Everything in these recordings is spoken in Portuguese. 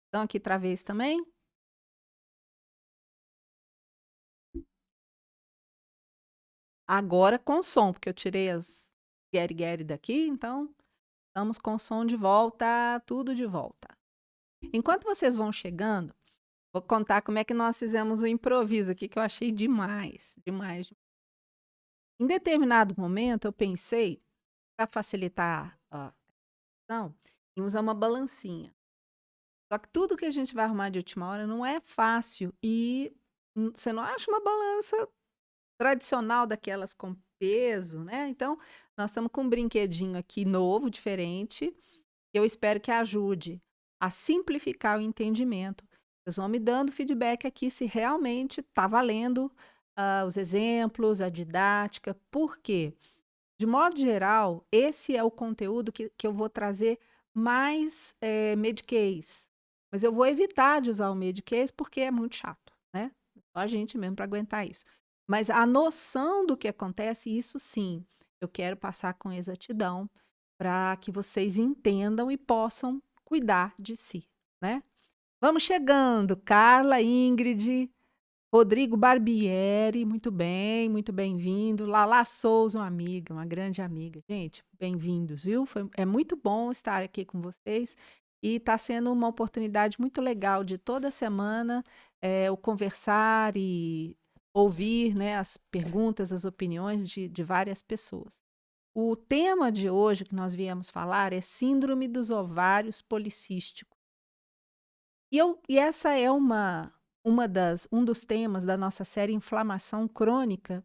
Estão aqui outra vez também? Agora com som, porque eu tirei as gueri-gueri daqui, então estamos com o som de volta, tudo de volta. Enquanto vocês vão chegando, vou contar como é que nós fizemos o improviso aqui, que eu achei demais, demais. Em determinado momento, eu pensei, para facilitar a questão, em usar uma balancinha. Só que tudo que a gente vai arrumar de última hora não é fácil e você não acha uma balança tradicional daquelas com peso, né? Então, nós estamos com um brinquedinho aqui novo, diferente, que eu espero que ajude a simplificar o entendimento. Vocês vão me dando feedback aqui se realmente está valendo os exemplos, a didática. Por quê? De modo geral, esse é o conteúdo que eu vou trazer mais Medicaid. Mas eu vou evitar de usar o Medicaid porque é muito chato, né? Só a gente mesmo para aguentar isso. Mas a noção do que acontece, isso sim, eu quero passar com exatidão para que vocês entendam e possam cuidar de si, né? Vamos chegando, Carla, Ingrid, Rodrigo Barbieri, muito bem-vindo. Lala Souza, uma amiga, uma grande amiga. Gente, bem-vindos, viu? É muito bom estar aqui com vocês e está sendo uma oportunidade muito legal de toda semana o conversar e ouvir, né, as perguntas, as opiniões de várias pessoas. O tema de hoje que nós viemos falar é Síndrome dos Ovários Policísticos. E essa é um dos temas da nossa série Inflamação Crônica,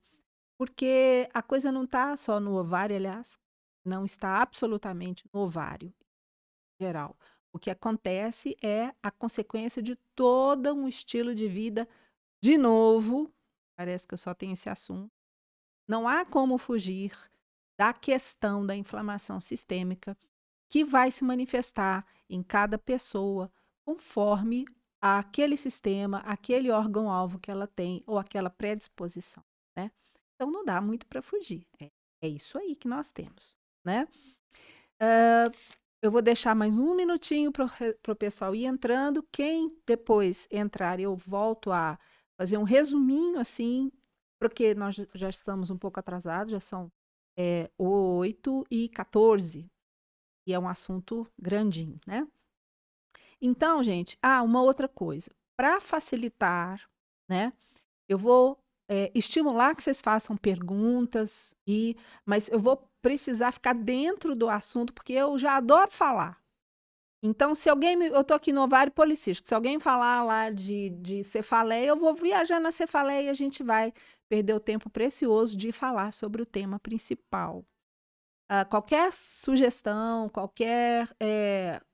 porque a coisa não está só no ovário, aliás, não está absolutamente no ovário em geral. O que acontece é a consequência de todo um estilo de vida, de novo, parece que eu só tenho esse assunto, não há como fugir da questão da inflamação sistêmica que vai se manifestar em cada pessoa conforme aquele sistema, aquele órgão-alvo que ela tem ou aquela predisposição, né? Então não dá muito para fugir. É isso aí que nós temos, né? Eu vou deixar mais um minutinho para o pessoal ir entrando. Quem depois entrar, eu volto a fazer um resuminho assim, porque nós já estamos um pouco atrasados, já são 8h14, e é um assunto grandinho, né? Então, gente, uma outra coisa. Para facilitar, né? Eu vou estimular que vocês façam perguntas, mas eu vou precisar ficar dentro do assunto, porque eu já adoro falar. Então, se alguém. Eu estou aqui no ovário policístico. Se alguém falar lá de cefaleia, eu vou viajar na cefaleia e a gente vai perder o tempo precioso de falar sobre o tema principal. Qualquer sugestão, qualquer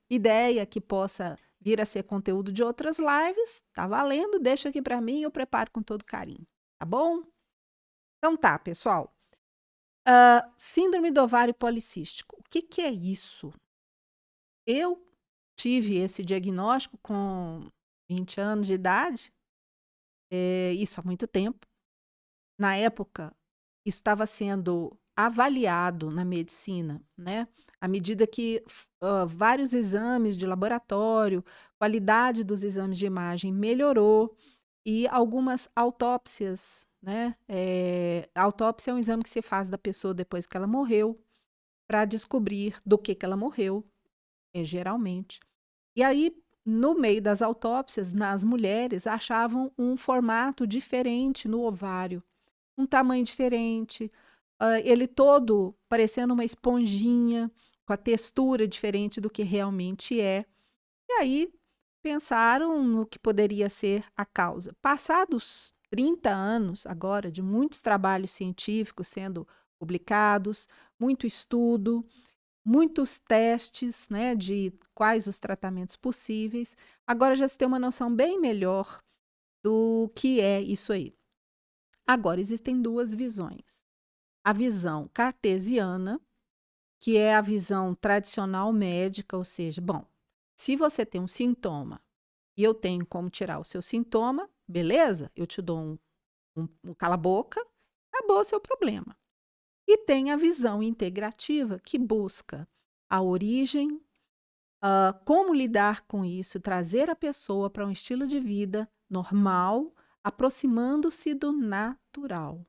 ideia que possa vir a ser conteúdo de outras lives, tá valendo, deixa aqui para mim, eu preparo com todo carinho, tá bom? Então tá, pessoal. Síndrome do ovário policístico. O que que é isso? Eu tive esse diagnóstico com 20 anos de idade, isso há muito tempo. Na época, isso estava sendo avaliado na medicina, né? À medida que vários exames de laboratório, qualidade dos exames de imagem melhorou e algumas autópsias, né? A autópsia é um exame que se faz da pessoa depois que ela morreu para descobrir do que ela morreu, geralmente. E aí, no meio das autópsias, nas mulheres, achavam um formato diferente no ovário, um tamanho diferente, ele todo parecendo uma esponjinha, com a textura diferente do que realmente é. E aí pensaram no que poderia ser a causa. Passados 30 anos agora de muitos trabalhos científicos sendo publicados, muito estudo, muitos testes, né, de quais os tratamentos possíveis, agora já se tem uma noção bem melhor do que é isso aí. Agora, existem duas visões. A visão cartesiana, que é a visão tradicional médica, ou seja, bom, se você tem um sintoma e eu tenho como tirar o seu sintoma, beleza, eu te dou um cala-boca, acabou o seu problema. E tem a visão integrativa, que busca a origem, como lidar com isso, trazer a pessoa para um estilo de vida normal, aproximando-se do natural.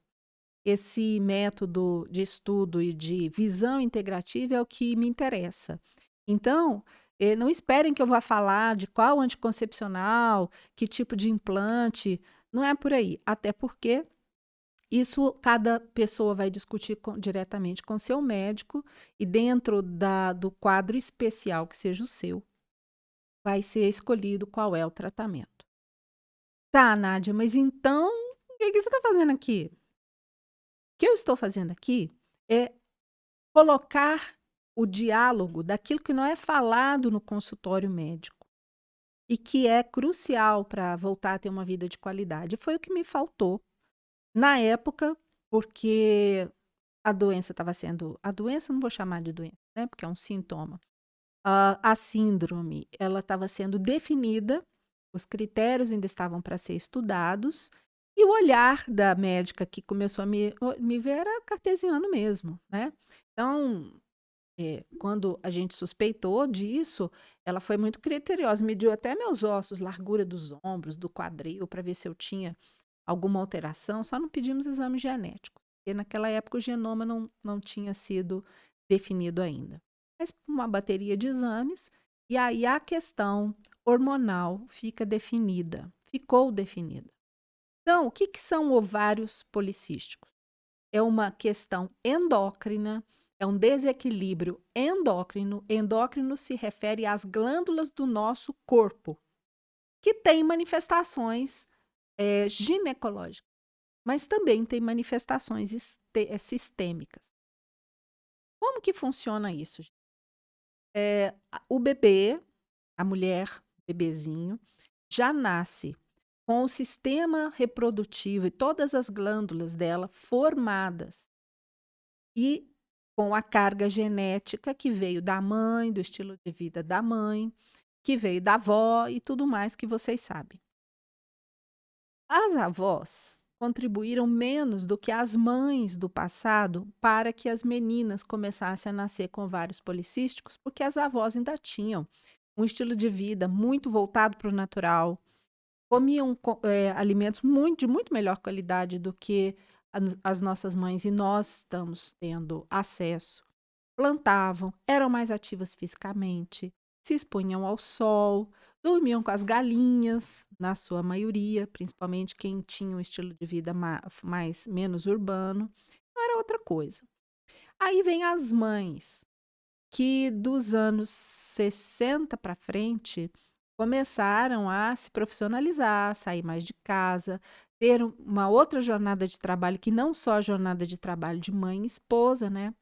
Esse método de estudo e de visão integrativa é o que me interessa. Então, não esperem que eu vá falar de qual anticoncepcional, que tipo de implante, não é por aí. Até porque isso cada pessoa vai discutir diretamente com seu médico e dentro do quadro especial que seja o seu, vai ser escolhido qual é o tratamento. Tá, Nádia, mas então, o que você está fazendo aqui? O que eu estou fazendo aqui é colocar o diálogo daquilo que não é falado no consultório médico e que é crucial para voltar a ter uma vida de qualidade. Foi o que me faltou na época, porque a doença estava sendo. A doença, eu não vou chamar de doença, né? Porque é um sintoma. A síndrome, ela estava sendo definida, os critérios ainda estavam para ser estudados, e o olhar da médica que começou a me ver era cartesiano mesmo, né? Então, quando a gente suspeitou disso, ela foi muito criteriosa, mediu até meus ossos, largura dos ombros, do quadril, para ver se eu tinha alguma alteração, só não pedimos exame genético, porque naquela época o genoma não tinha sido definido ainda. Mas uma bateria de exames, e aí a questão hormonal fica definida, ficou definida. Então, o que são ovários policísticos? É uma questão endócrina, é um desequilíbrio endócrino. Endócrino se refere às glândulas do nosso corpo, que têm manifestações ginecológicas, mas também tem manifestações sistêmicas. Como que funciona isso? O bebê, a mulher, bebezinho, já nasce com o sistema reprodutivo e todas as glândulas dela formadas e com a carga genética que veio da mãe, do estilo de vida da mãe, que veio da avó e tudo mais que vocês sabem. As avós contribuíram menos do que as mães do passado para que as meninas começassem a nascer com ovários policísticos, porque as avós ainda tinham um estilo de vida muito voltado para o natural, comiam alimentos de muito melhor qualidade do que as nossas mães e nós estamos tendo acesso. Plantavam, eram mais ativas fisicamente, se expunham ao sol, dormiam com as galinhas, na sua maioria, principalmente quem tinha um estilo de vida menos urbano. Não era outra coisa. Aí vem as mães, que dos anos 60 para frente começaram a se profissionalizar, sair mais de casa, ter uma outra jornada de trabalho que não só a jornada de trabalho de mãe e esposa, né?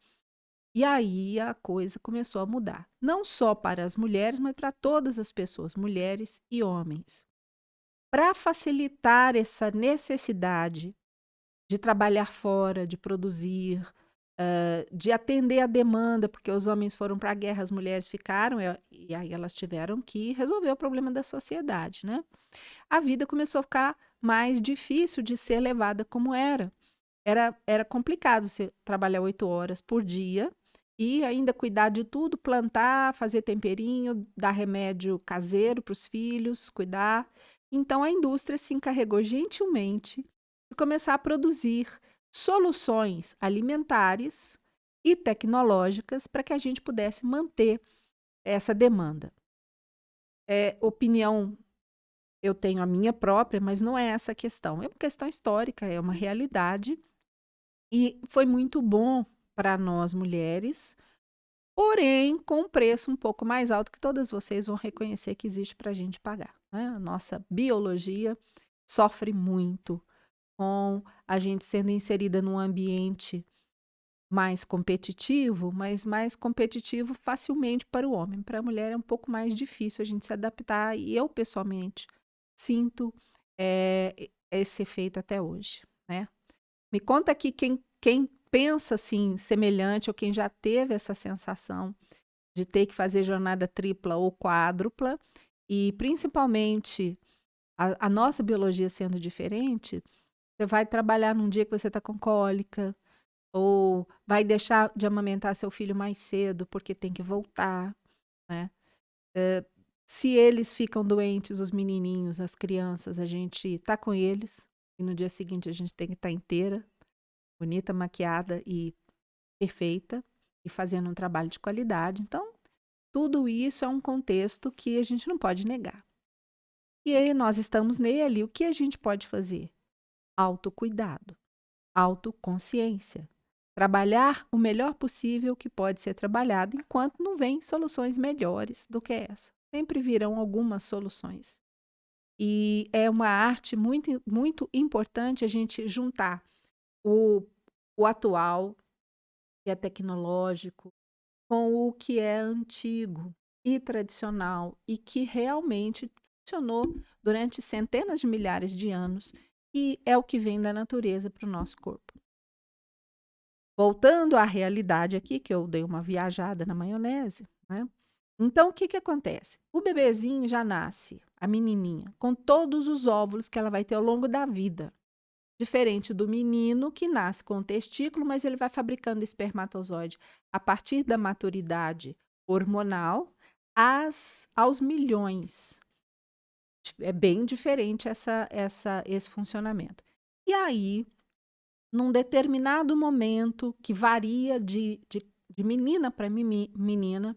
E aí a coisa começou a mudar, não só para as mulheres, mas para todas as pessoas, mulheres e homens. Para facilitar essa necessidade de trabalhar fora, de produzir, de atender a demanda, porque os homens foram para a guerra, as mulheres ficaram, e aí elas tiveram que resolver o problema da sociedade, né? A vida começou a ficar mais difícil de ser levada como era. Era complicado você trabalhar 8 horas por dia e ainda cuidar de tudo, plantar, fazer temperinho, dar remédio caseiro para os filhos, cuidar. Então a indústria se encarregou gentilmente de começar a produzir soluções alimentares e tecnológicas para que a gente pudesse manter essa demanda. Opinião, eu tenho a minha própria, mas não é essa a questão. É uma questão histórica, é uma realidade. E foi muito bom para nós mulheres, porém com um preço um pouco mais alto que todas vocês vão reconhecer que existe para a gente pagar, né? A nossa biologia sofre muito com a gente sendo inserida num ambiente mais competitivo, mas mais competitivo facilmente para o homem. Para a mulher é um pouco mais difícil a gente se adaptar e eu, pessoalmente, sinto esse efeito até hoje, né? Me conta aqui quem pensa assim, semelhante, ou quem já teve essa sensação de ter que fazer jornada tripla ou quádrupla, e principalmente a nossa biologia sendo diferente, você vai trabalhar num dia que você está com cólica, ou vai deixar de amamentar seu filho mais cedo porque tem que voltar, né? Se eles ficam doentes, os menininhos, as crianças, a gente tá com eles. E no dia seguinte a gente tem que estar inteira, bonita, maquiada e perfeita, e fazendo um trabalho de qualidade. Então, tudo isso é um contexto que a gente não pode negar. E aí nós estamos nele, o que a gente pode fazer? Autocuidado, autoconsciência. Trabalhar o melhor possível que pode ser trabalhado, enquanto não vem soluções melhores do que essa. Sempre virão algumas soluções. E é uma arte muito, muito importante a gente juntar o, o atual, que é tecnológico, com o que é antigo e tradicional e que realmente funcionou durante centenas de milhares de anos e é o que vem da natureza para o nosso corpo. Voltando à realidade aqui, que eu dei uma viajada na maionese, né? Então, o que acontece? O bebezinho já nasce, a menininha, com todos os óvulos que ela vai ter ao longo da vida. Diferente do menino, que nasce com o testículo, mas ele vai fabricando espermatozoide a partir da maturidade hormonal aos milhões. É bem diferente esse funcionamento. E aí, num determinado momento, que varia de menina para menina,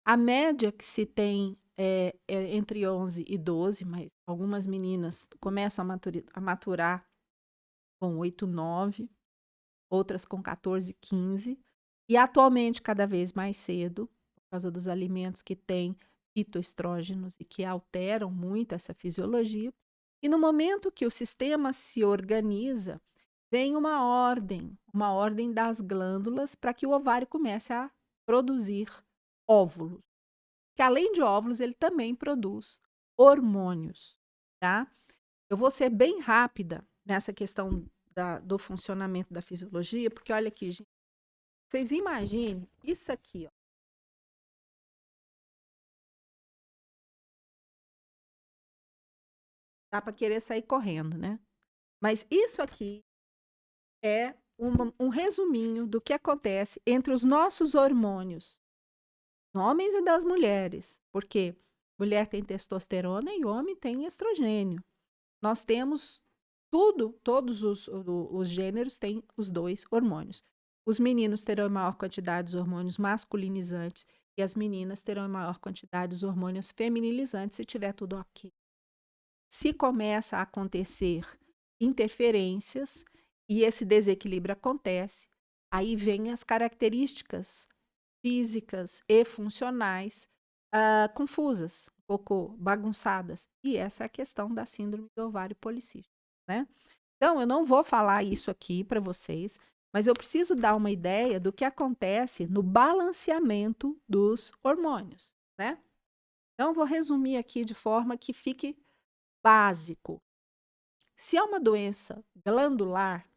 a média que se tem é entre 11 e 12, mas algumas meninas começam a maturar com 8, 9, outras com 14, 15, e atualmente cada vez mais cedo, por causa dos alimentos que têm fitoestrógenos e que alteram muito essa fisiologia. E no momento que o sistema se organiza, vem uma ordem das glândulas para que o ovário comece a produzir óvulos. Que além de óvulos, ele também produz hormônios, tá? Eu vou ser bem rápida nessa questão do funcionamento da fisiologia, porque olha aqui, gente, vocês imaginem isso aqui, ó. Dá para querer sair correndo, né? Mas isso aqui é um resuminho do que acontece entre os nossos hormônios, homens e das mulheres, porque mulher tem testosterona e homem tem estrogênio. Nós temos todos os gêneros têm os dois hormônios. Os meninos terão maior quantidade de hormônios masculinizantes e as meninas terão maior quantidade de hormônios feminilizantes se tiver tudo ok. Se começa a acontecer interferências e esse desequilíbrio acontece, aí vem as características físicas e funcionais confusas, um pouco bagunçadas. E essa é a questão da síndrome do ovário policístico, né? Então, eu não vou falar isso aqui para vocês, mas eu preciso dar uma ideia do que acontece no balanceamento dos hormônios, né? Então, eu vou resumir aqui de forma que fique básico. Se é uma doença glandular,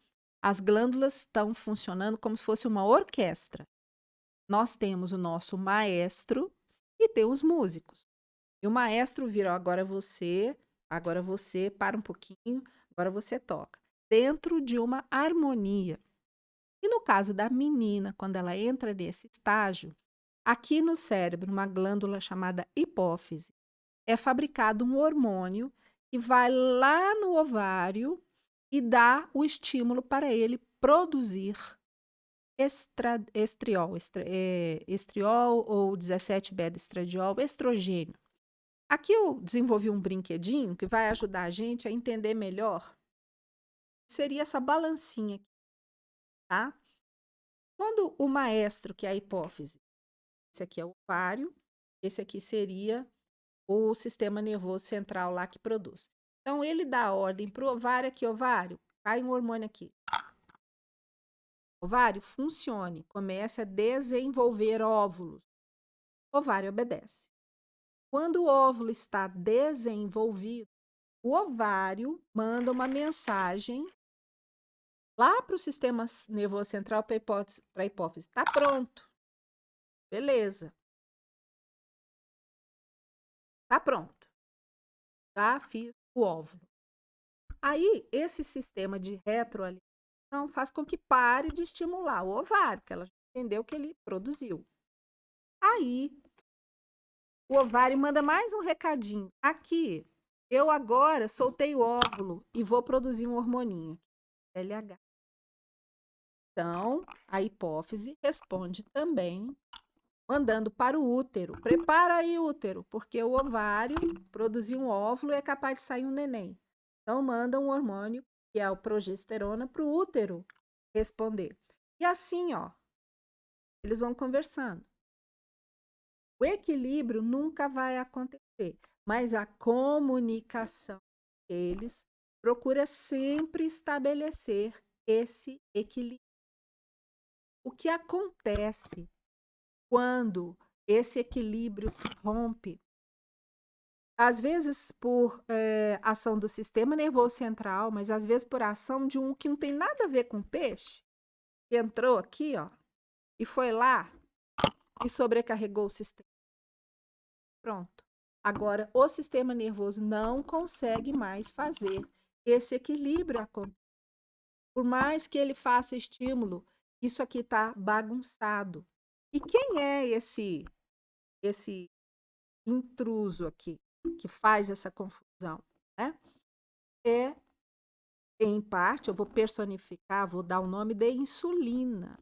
as glândulas estão funcionando como se fosse uma orquestra. Nós temos o nosso maestro e tem os músicos. E o maestro vira, ó, agora você, para um pouquinho, agora você toca. Dentro de uma harmonia. E no caso da menina, quando ela entra nesse estágio, aqui no cérebro, uma glândula chamada hipófise, é fabricado um hormônio que vai lá no ovário e dá o estímulo para ele produzir estriol ou 17-beta-estradiol, estrogênio. Aqui eu desenvolvi um brinquedinho que vai ajudar a gente a entender melhor. Seria essa balancinha aqui, tá? Quando o maestro, que é a hipófise, esse aqui é o ovário, esse aqui seria o sistema nervoso central lá que produz. Então, ele dá a ordem para o ovário aqui, ovário, cai um hormônio aqui. Ovário, funcione, comece a desenvolver óvulos. Ovário obedece. Quando o óvulo está desenvolvido, o ovário manda uma mensagem lá para o sistema nervoso central, para a hipófise. Está pronto. Beleza. Está pronto. Tá? Fiz o óvulo. Aí, esse sistema de retroalimentação faz com que pare de estimular o ovário, que ela já entendeu que ele produziu. Aí, o ovário manda mais um recadinho. Aqui, eu agora soltei o óvulo e vou produzir um hormoninho, LH. Então, a hipófise responde também mandando para o útero. Prepara aí, útero, porque o ovário produziu um óvulo e é capaz de sair um neném. Então, manda um hormônio, que é a progesterona, para o útero responder. E assim, ó, eles vão conversando. O equilíbrio nunca vai acontecer, mas a comunicação deles procura sempre estabelecer esse equilíbrio. O que acontece quando esse equilíbrio se rompe, às vezes por ação do sistema nervoso central, mas às vezes por ação de um que não tem nada a ver com peixe, que entrou aqui, ó, e foi lá e sobrecarregou o sistema. Pronto. Agora, o sistema nervoso não consegue mais fazer esse equilíbrio acontecer. Por mais que ele faça estímulo, isso aqui está bagunçado. E quem é esse intruso aqui que faz essa confusão, né? É, em parte, eu vou personificar, vou dar o nome de insulina.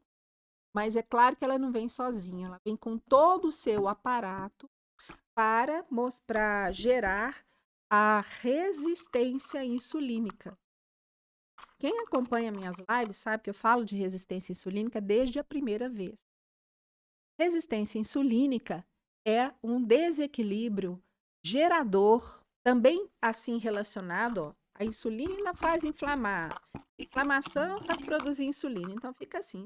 Mas é claro que ela não vem sozinha, ela vem com todo o seu aparato para gerar a resistência insulínica. Quem acompanha minhas lives sabe que eu falo de resistência insulínica desde a primeira vez. Resistência insulínica é um desequilíbrio gerador, também assim relacionado, ó, a insulina faz inflamar, inflamação faz produzir insulina, então fica assim.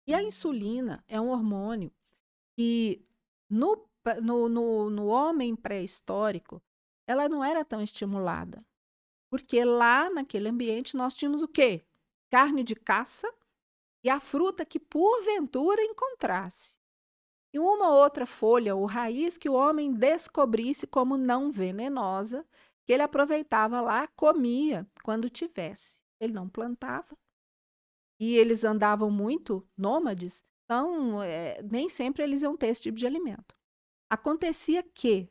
E a insulina é um hormônio que no homem pré-histórico, ela não era tão estimulada. Porque lá naquele ambiente nós tínhamos o quê? Carne de caça e a fruta que porventura encontrasse. E uma outra folha ou raiz que o homem descobrisse como não venenosa, que ele aproveitava lá, comia quando tivesse. Ele não plantava. E eles andavam muito nômades, então nem sempre eles iam ter esse tipo de alimento. Acontecia que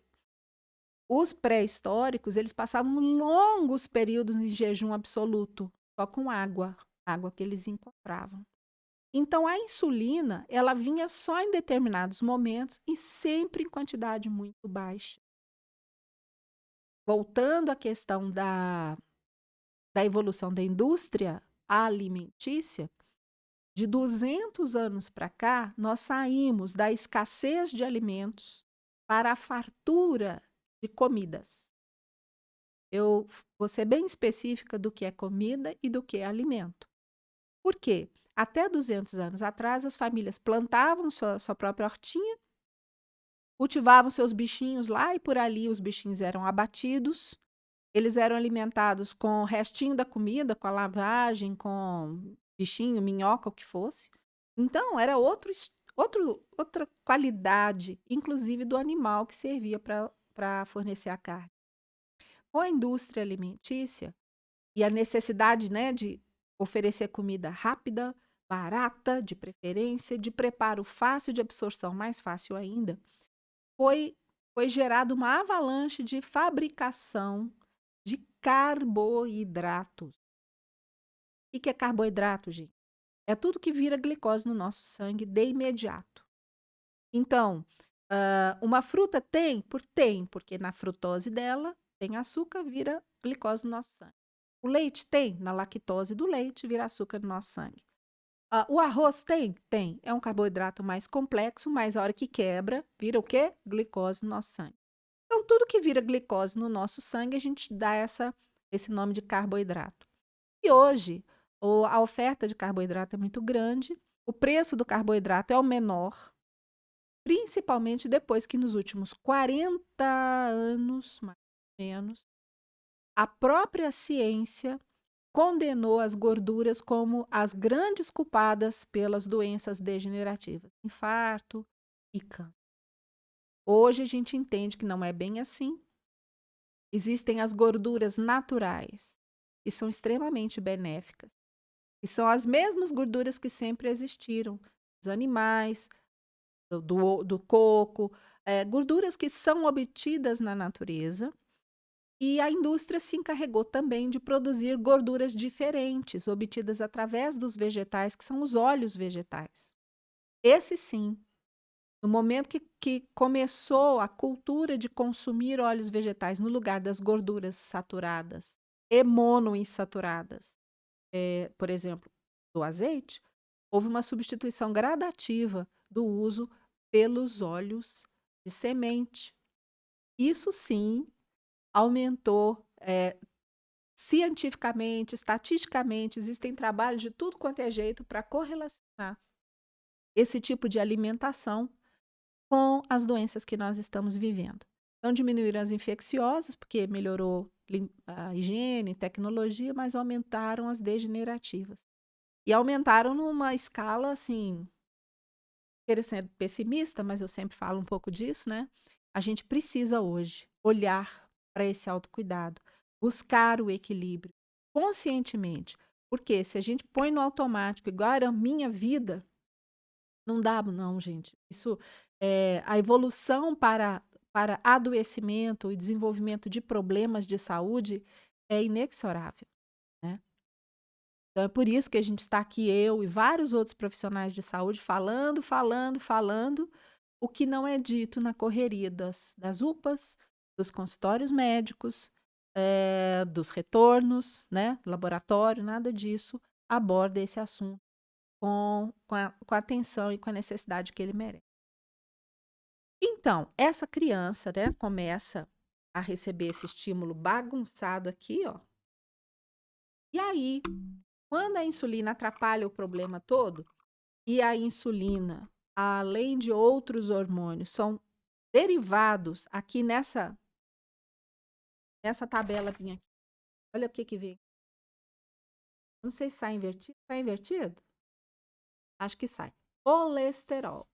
os pré-históricos, eles passavam longos períodos em jejum absoluto, só com água, água que eles encontravam. Então, a insulina, ela vinha só em determinados momentos e sempre em quantidade muito baixa. Voltando à questão da evolução da indústria alimentícia, de 200 anos para cá, nós saímos da escassez de alimentos para a fartura de comidas. Eu vou ser bem específica do que é comida e do que é alimento. Por quê? Até 200 anos atrás, as famílias plantavam sua própria hortinha, cultivavam seus bichinhos lá e por ali os bichinhos eram abatidos, eles eram alimentados com o restinho da comida, com a lavagem, com bichinho, minhoca, o que fosse. Então, era outra qualidade, inclusive do animal que servia para fornecer a carne. Com a indústria alimentícia e a necessidade, né, de oferecer comida rápida, barata, de preferência, de preparo fácil, de absorção mais fácil ainda, foi gerada uma avalanche de fabricação de carboidratos. O que é carboidrato, gente? É tudo que vira glicose no nosso sangue de imediato. Então, uma fruta tem, porque na frutose dela tem açúcar, vira glicose no nosso sangue. O leite tem, na lactose do leite, vira açúcar no nosso sangue. O arroz tem? Tem. É um carboidrato mais complexo, mas a hora que quebra, vira o quê? Glicose no nosso sangue. Então, tudo que vira glicose no nosso sangue, a gente dá esse nome de carboidrato. E hoje, a oferta de carboidrato é muito grande, o preço do carboidrato é o menor, principalmente depois que nos últimos 40 anos, mais ou menos, a própria ciência condenou as gorduras como as grandes culpadas pelas doenças degenerativas, infarto e câncer. Hoje a gente entende que não é bem assim. Existem as gorduras naturais, que são extremamente benéficas, e são as mesmas gorduras que sempre existiram. dos animais, do coco, gorduras que são obtidas na natureza. E a indústria se encarregou também de produzir gorduras diferentes, obtidas através dos vegetais, que são os óleos vegetais. Esse sim, no momento que começou a cultura de consumir óleos vegetais no lugar das gorduras saturadas e monoinsaturadas, por exemplo, do azeite, houve uma substituição gradativa do uso pelos óleos de semente. Isso sim aumentou, cientificamente, estatisticamente, existem trabalhos de tudo quanto é jeito para correlacionar esse tipo de alimentação com as doenças que nós estamos vivendo. Então, diminuíram as infecciosas, porque melhorou a higiene, tecnologia, mas aumentaram as degenerativas. E aumentaram numa escala, assim, querendo ser pessimista, mas eu sempre falo um pouco disso, né? A gente precisa hoje olhar para esse autocuidado, buscar o equilíbrio conscientemente. Porque se a gente põe no automático, igual era a minha vida, não dá, não, gente. Isso, a evolução para adoecimento e desenvolvimento de problemas de saúde é inexorável, né? Então é por isso que a gente está aqui, eu e vários outros profissionais de saúde, falando, falando, falando o que não é dito na correria das UPAs, dos consultórios médicos, dos retornos, né? Laboratório, nada disso aborda esse assunto com a atenção e com a necessidade que ele merece. Então, essa criança, né, começa a receber esse estímulo bagunçado aqui, ó. E aí, quando a insulina atrapalha o problema todo, e a insulina, além de outros hormônios, são derivados aqui nessa tabela minha aqui. Olha o que vem. Não sei se sai invertido. Está invertido? Acho que sai. Colesterol.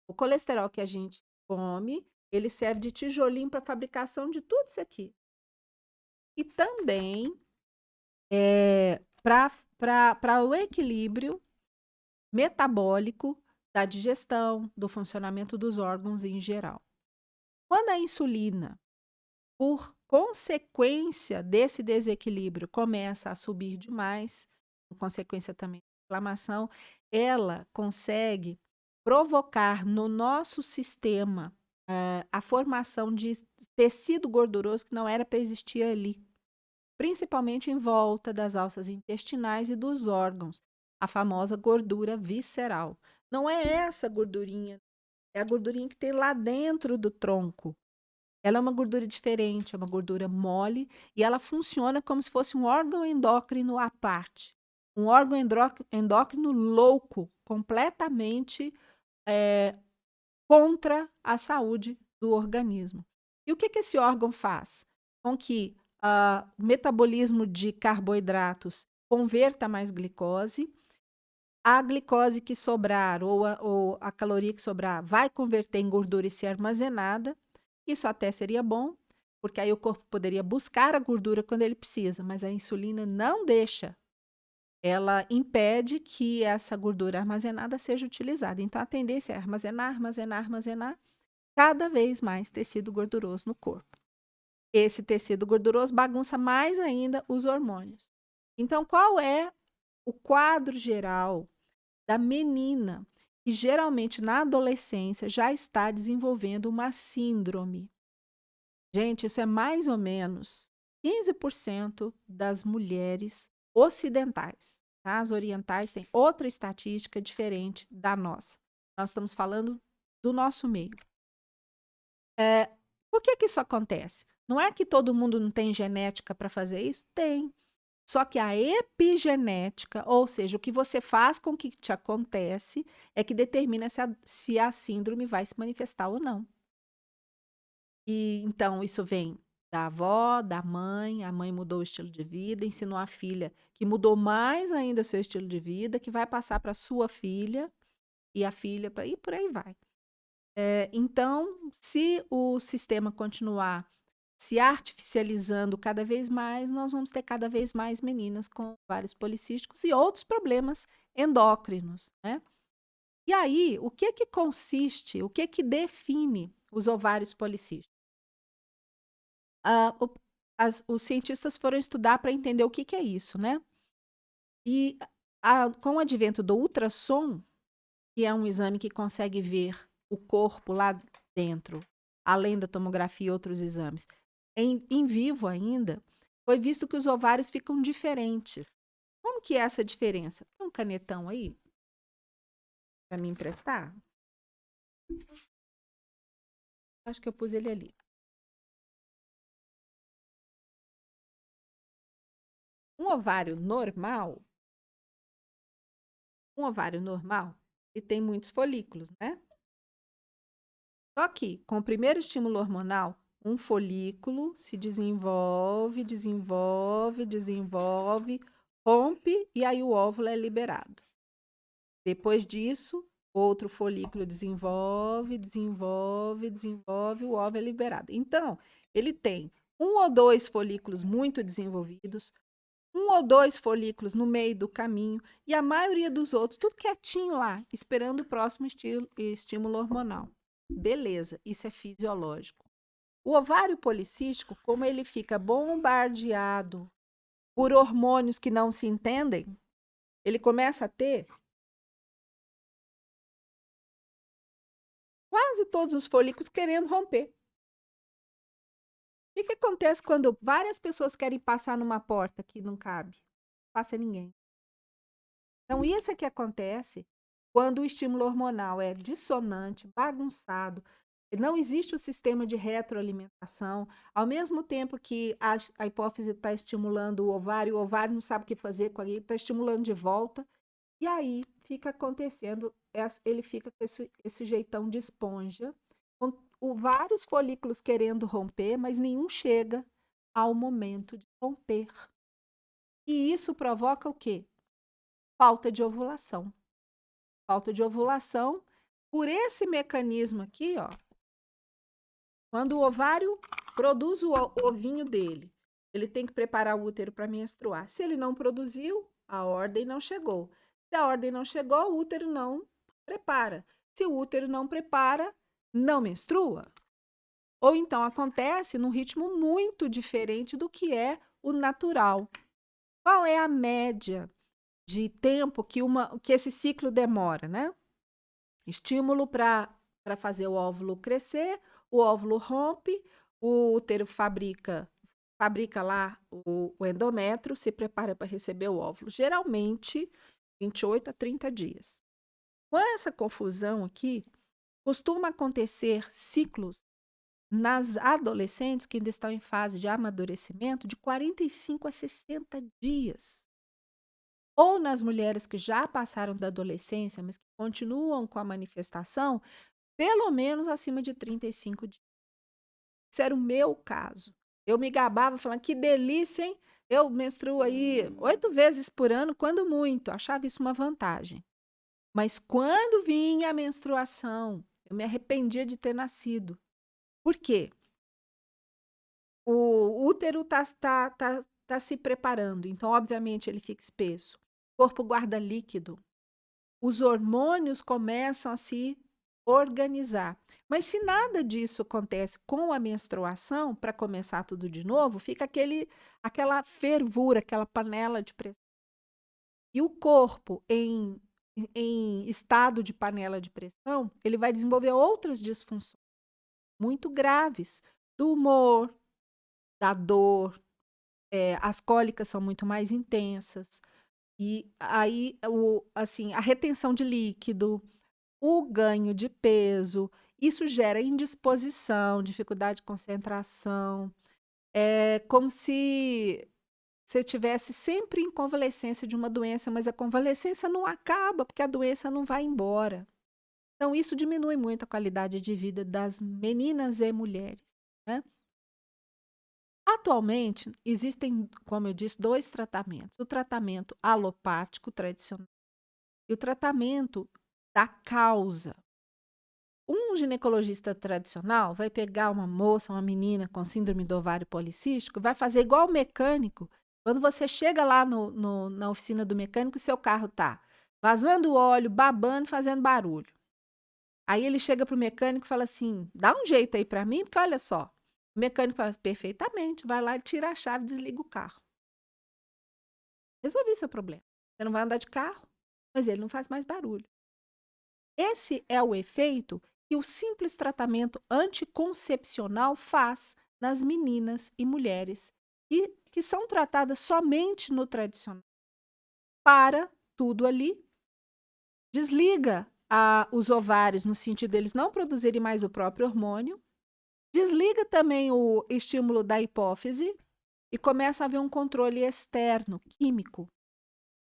O colesterol que a gente come, ele serve de tijolinho para a fabricação de tudo isso aqui. E também para o equilíbrio metabólico da digestão, do funcionamento dos órgãos em geral. Quando a insulina, por consequência desse desequilíbrio, começa a subir demais, por consequência também da inflamação, ela consegue provocar no nosso sistema a formação de tecido gorduroso que não era para existir ali, principalmente em volta das alças intestinais e dos órgãos, a famosa gordura visceral. Não é essa gordurinha, é a gordurinha que tem lá dentro do tronco. Ela é uma gordura diferente, é uma gordura mole e ela funciona como se fosse um órgão endócrino à parte. Um órgão endócrino louco, completamente contra a saúde do organismo. E o que esse órgão faz? Com que o metabolismo de carboidratos converta mais glicose, a glicose que sobrar ou a caloria que sobrar vai converter em gordura e ser armazenada. Isso até seria bom, porque aí o corpo poderia buscar a gordura quando ele precisa, mas a insulina não deixa. Ela impede que essa gordura armazenada seja utilizada. Então, a tendência é armazenar, armazenar, armazenar cada vez mais tecido gorduroso no corpo. Esse tecido gorduroso bagunça mais ainda os hormônios. Então, qual é o quadro geral da menina que geralmente na adolescência já está desenvolvendo uma síndrome? Gente, isso é mais ou menos 15% das mulheres ocidentais. Tá? As orientais têm outra estatística diferente da nossa. Nós estamos falando do nosso meio. Por que isso acontece? Não é que todo mundo não tem genética para fazer isso? Tem. Só que a epigenética, ou seja, o que você faz com que te acontece, é que determina se a síndrome vai se manifestar ou não. E então isso vem da avó, da mãe, a mãe mudou o estilo de vida, ensinou a filha que mudou mais ainda o seu estilo de vida, que vai passar para sua filha e a filha, e por aí vai. Então, se o sistema continuar se artificializando cada vez mais, nós vamos ter cada vez mais meninas com vários policísticos e outros problemas endócrinos, né? E aí, o que que consiste, o que que define os ovários policísticos? Ah, os cientistas foram estudar para entender o que que é isso, né? E com o advento do ultrassom, que é um exame que consegue ver o corpo lá dentro, além da tomografia e outros exames, em vivo ainda, foi visto que os ovários ficam diferentes. Como que é essa diferença? Tem um canetão aí para me emprestar? Acho que eu pus ele ali. Um ovário normal, ele tem muitos folículos, né? Só que, com o primeiro estímulo hormonal, um folículo se desenvolve, desenvolve, desenvolve, rompe e aí o óvulo é liberado. Depois disso, outro folículo desenvolve, desenvolve, desenvolve, o óvulo é liberado. Então, ele tem um ou dois folículos muito desenvolvidos, um ou dois folículos no meio do caminho e a maioria dos outros, tudo quietinho lá, esperando o próximo estímulo hormonal. Beleza, isso é fisiológico. O ovário policístico, como ele fica bombardeado por hormônios que não se entendem, ele começa a ter quase todos os folículos querendo romper. O que acontece quando várias pessoas querem passar numa porta que não cabe? Não passa ninguém. Então, isso é que acontece quando o estímulo hormonal é dissonante, bagunçado, não existe o sistema de retroalimentação, ao mesmo tempo que a hipófise está estimulando o ovário não sabe o que fazer com ele, está estimulando de volta, e aí fica acontecendo, ele fica com esse jeitão de esponja, com vários folículos querendo romper, mas nenhum chega ao momento de romper. E isso provoca o quê? Falta de ovulação. Falta de ovulação por esse mecanismo aqui, ó. Quando o ovário produz o ovinho dele, ele tem que preparar o útero para menstruar. Se ele não produziu, a ordem não chegou. Se a ordem não chegou, o útero não prepara. Se o útero não prepara, não menstrua. Ou então acontece num ritmo muito diferente do que é o natural. Qual é a média de tempo que esse ciclo demora, né? Estímulo para fazer o óvulo crescer, o óvulo rompe, o útero fabrica lá o endométrio, se prepara para receber o óvulo. Geralmente, 28 a 30 dias. Com essa confusão aqui, costuma acontecer ciclos nas adolescentes que ainda estão em fase de amadurecimento de 45 a 60 dias. Ou nas mulheres que já passaram da adolescência, mas que continuam com a manifestação, pelo menos acima de 35 dias. Esse era o meu caso. Eu me gabava falando, que delícia, hein? Eu menstruo aí 8 vezes por ano, quando muito. Achava isso uma vantagem. Mas quando vinha a menstruação, eu me arrependia de ter nascido. Por quê? O útero tá se preparando, então, obviamente, ele fica espesso. O corpo guarda líquido. Os hormônios começam a se organizar. Mas se nada disso acontece com a menstruação, para começar tudo de novo, fica aquela fervura, aquela panela de pressão. E o corpo, em estado de panela de pressão, ele vai desenvolver outras disfunções muito graves, do humor, da dor, as cólicas são muito mais intensas. E aí, assim, a retenção de líquido, o ganho de peso, isso gera indisposição, dificuldade de concentração. É como se você tivesse sempre em convalescência de uma doença, mas a convalescência não acaba, porque a doença não vai embora. Então, isso diminui muito a qualidade de vida das meninas e mulheres, né? Atualmente, existem, como eu disse, 2 tratamentos. O tratamento alopático tradicional e o tratamento da causa. Um ginecologista tradicional vai pegar uma moça, uma menina com síndrome do ovário policístico, vai fazer igual o mecânico. Quando você chega lá na oficina do mecânico, seu carro está vazando óleo, babando, fazendo barulho. Aí ele chega pro mecânico e fala assim: "Dá um jeito aí para mim, porque olha só". O mecânico fala: "Perfeitamente", vai lá e tira a chave, desliga o carro. Resolvi seu problema. Você não vai andar de carro, mas ele não faz mais barulho. Esse é o efeito que o simples tratamento anticoncepcional faz nas meninas e mulheres que são tratadas somente no tradicional. Para tudo ali, desliga os ovários no sentido deles não produzirem mais o próprio hormônio, desliga também o estímulo da hipófise e começa a haver um controle externo, químico,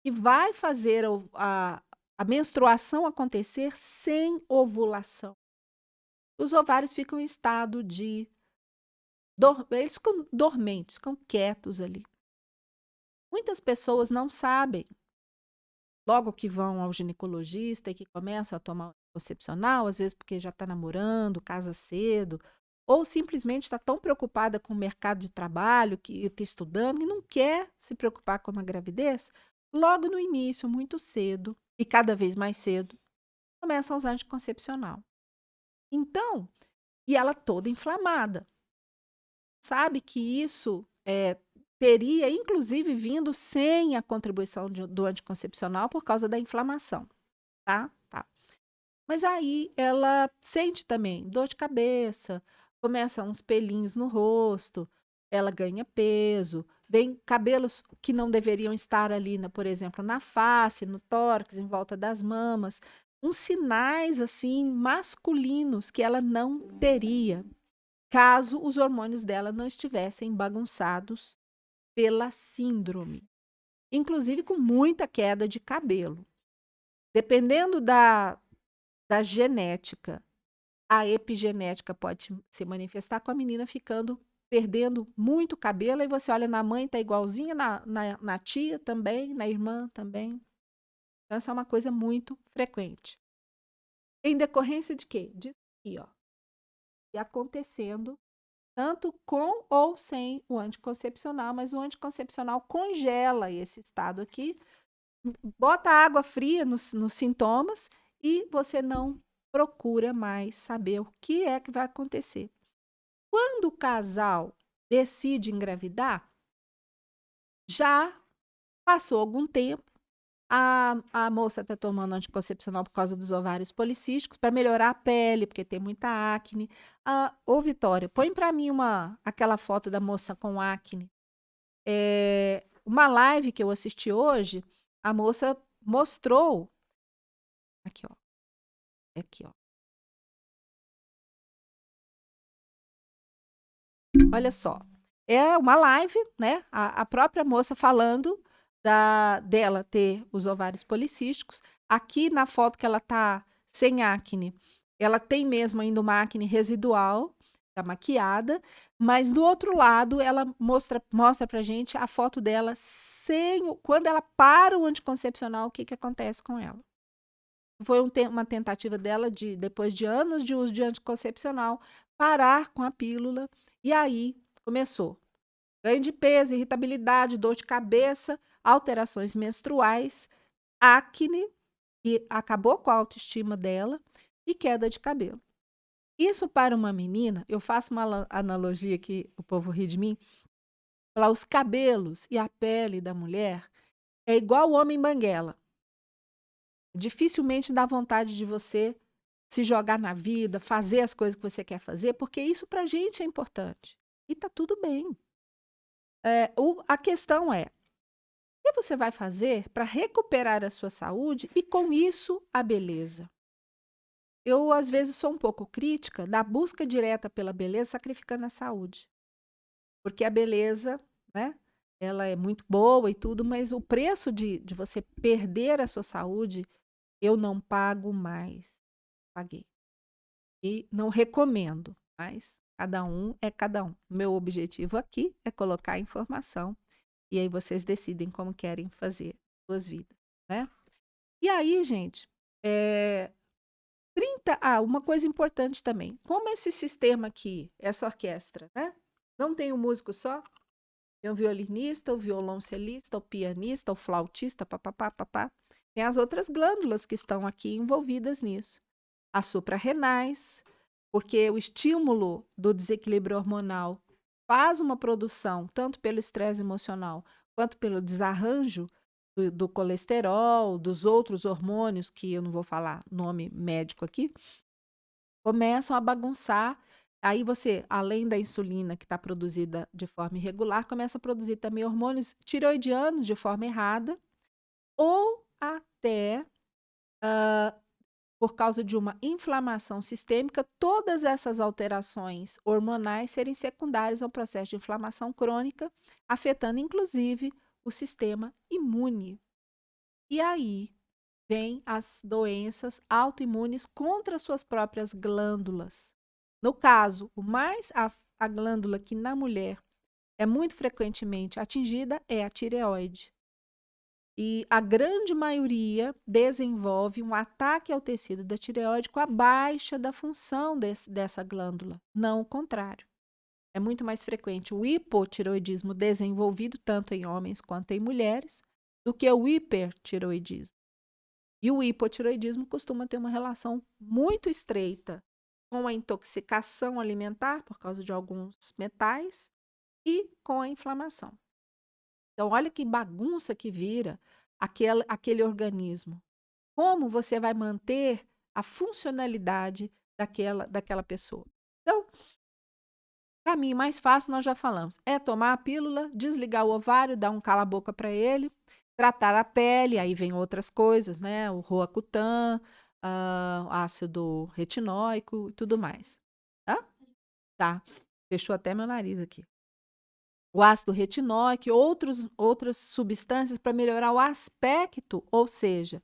que vai fazer a menstruação acontecer sem ovulação. Os ovários ficam em estado de eles ficam dormentes, ficam quietos ali. Muitas pessoas não sabem, logo que vão ao ginecologista e que começam a tomar anticoncepcional, às vezes porque já está namorando, casa cedo, ou simplesmente está tão preocupada com o mercado de trabalho, que está estudando, e não quer se preocupar com uma gravidez, logo no início, muito cedo, e cada vez mais cedo, começa a usar anticoncepcional. Então, e ela toda inflamada. Sabe que isso teria, inclusive, vindo sem a contribuição do anticoncepcional por causa da inflamação, tá? Tá. Mas aí ela sente também dor de cabeça, começa uns pelinhos no rosto, ela ganha peso, vem cabelos que não deveriam estar ali, por exemplo, na face, no tórax, em volta das mamas, uns sinais assim masculinos que ela não teria caso os hormônios dela não estivessem bagunçados pela síndrome, inclusive com muita queda de cabelo. Dependendo da genética, a epigenética pode se manifestar com a menina perdendo muito cabelo, aí você olha na mãe, tá igualzinha, na tia também, na irmã também. Então, essa é uma coisa muito frequente. Em decorrência de quê? Disso aqui, ó. E acontecendo tanto com ou sem o anticoncepcional, mas o anticoncepcional congela esse estado aqui, bota água fria nos sintomas e você não procura mais saber o que é que vai acontecer. Quando o casal decide engravidar, já passou algum tempo, a moça está tomando anticoncepcional por causa dos ovários policísticos, para melhorar a pele, porque tem muita acne. Ô, Vitória, põe para mim aquela foto da moça com acne. Uma live que eu assisti hoje, a moça mostrou. Aqui, ó. Aqui, ó. Olha só. É uma live, né? A própria moça falando dela ter os ovários policísticos. Aqui na foto que ela tá sem acne, ela tem mesmo ainda uma acne residual, tá maquiada, mas do outro lado ela mostra pra gente a foto dela quando ela para o anticoncepcional, o que que acontece com ela. Foi uma tentativa dela depois de anos de uso de anticoncepcional, parar com a pílula, e aí começou ganho de peso, irritabilidade, dor de cabeça, alterações menstruais, acne, que acabou com a autoestima dela, e queda de cabelo. Isso para uma menina, eu faço uma analogia que o povo ri de mim, falar os cabelos e a pele da mulher é igual o homem banguela. Dificilmente dá vontade de você se jogar na vida, fazer as coisas que você quer fazer, porque isso pra gente é importante. E tá tudo bem. A questão é, o que você vai fazer para recuperar a sua saúde e, com isso, a beleza? Eu, às vezes, sou um pouco crítica da busca direta pela beleza, sacrificando a saúde. Porque a beleza, né, ela é muito boa e tudo, mas o preço de você perder a sua saúde, eu não pago mais. Paguei. E não recomendo, mas cada um é cada um. Meu objetivo aqui é colocar informação e aí vocês decidem como querem fazer suas vidas, né? E aí, gente, uma coisa importante também. Como esse sistema aqui, essa orquestra, né? Não tem um músico só, tem o violinista, o violoncelista, o pianista, o flautista, papapá, papá. tem as outras glândulas que estão aqui envolvidas nisso. As suprarrenais, porque o estímulo do desequilíbrio hormonal faz uma produção, tanto pelo estresse emocional, quanto pelo desarranjo do colesterol, dos outros hormônios, que eu não vou falar nome médico aqui, começam a bagunçar. Aí você, além da insulina que está produzida de forma irregular, começa a produzir também hormônios tiroidianos de forma errada, ou até por causa de uma inflamação sistêmica, todas essas alterações hormonais serem secundárias ao processo de inflamação crônica, afetando inclusive o sistema imune. E aí vem as doenças autoimunes contra suas próprias glândulas. No caso, a glândula que na mulher é muito frequentemente atingida é a tireoide. E a grande maioria desenvolve um ataque ao tecido da tireoide com a baixa da função dessa glândula, não o contrário. É muito mais frequente o hipotireoidismo desenvolvido tanto em homens quanto em mulheres do que o hipertireoidismo. E o hipotireoidismo costuma ter uma relação muito estreita com a intoxicação alimentar por causa de alguns metais e com a inflamação. Então, olha que bagunça que vira aquele organismo. Como você vai manter a funcionalidade daquela pessoa? Então, o caminho mais fácil, nós já falamos, é tomar a pílula, desligar o ovário, dar um cala-boca para ele, tratar a pele, aí vem outras coisas, né? O Roacutan, ácido retinóico e tudo mais. Tá, fechou até meu nariz aqui. O ácido retinóico e outras substâncias para melhorar o aspecto, ou seja,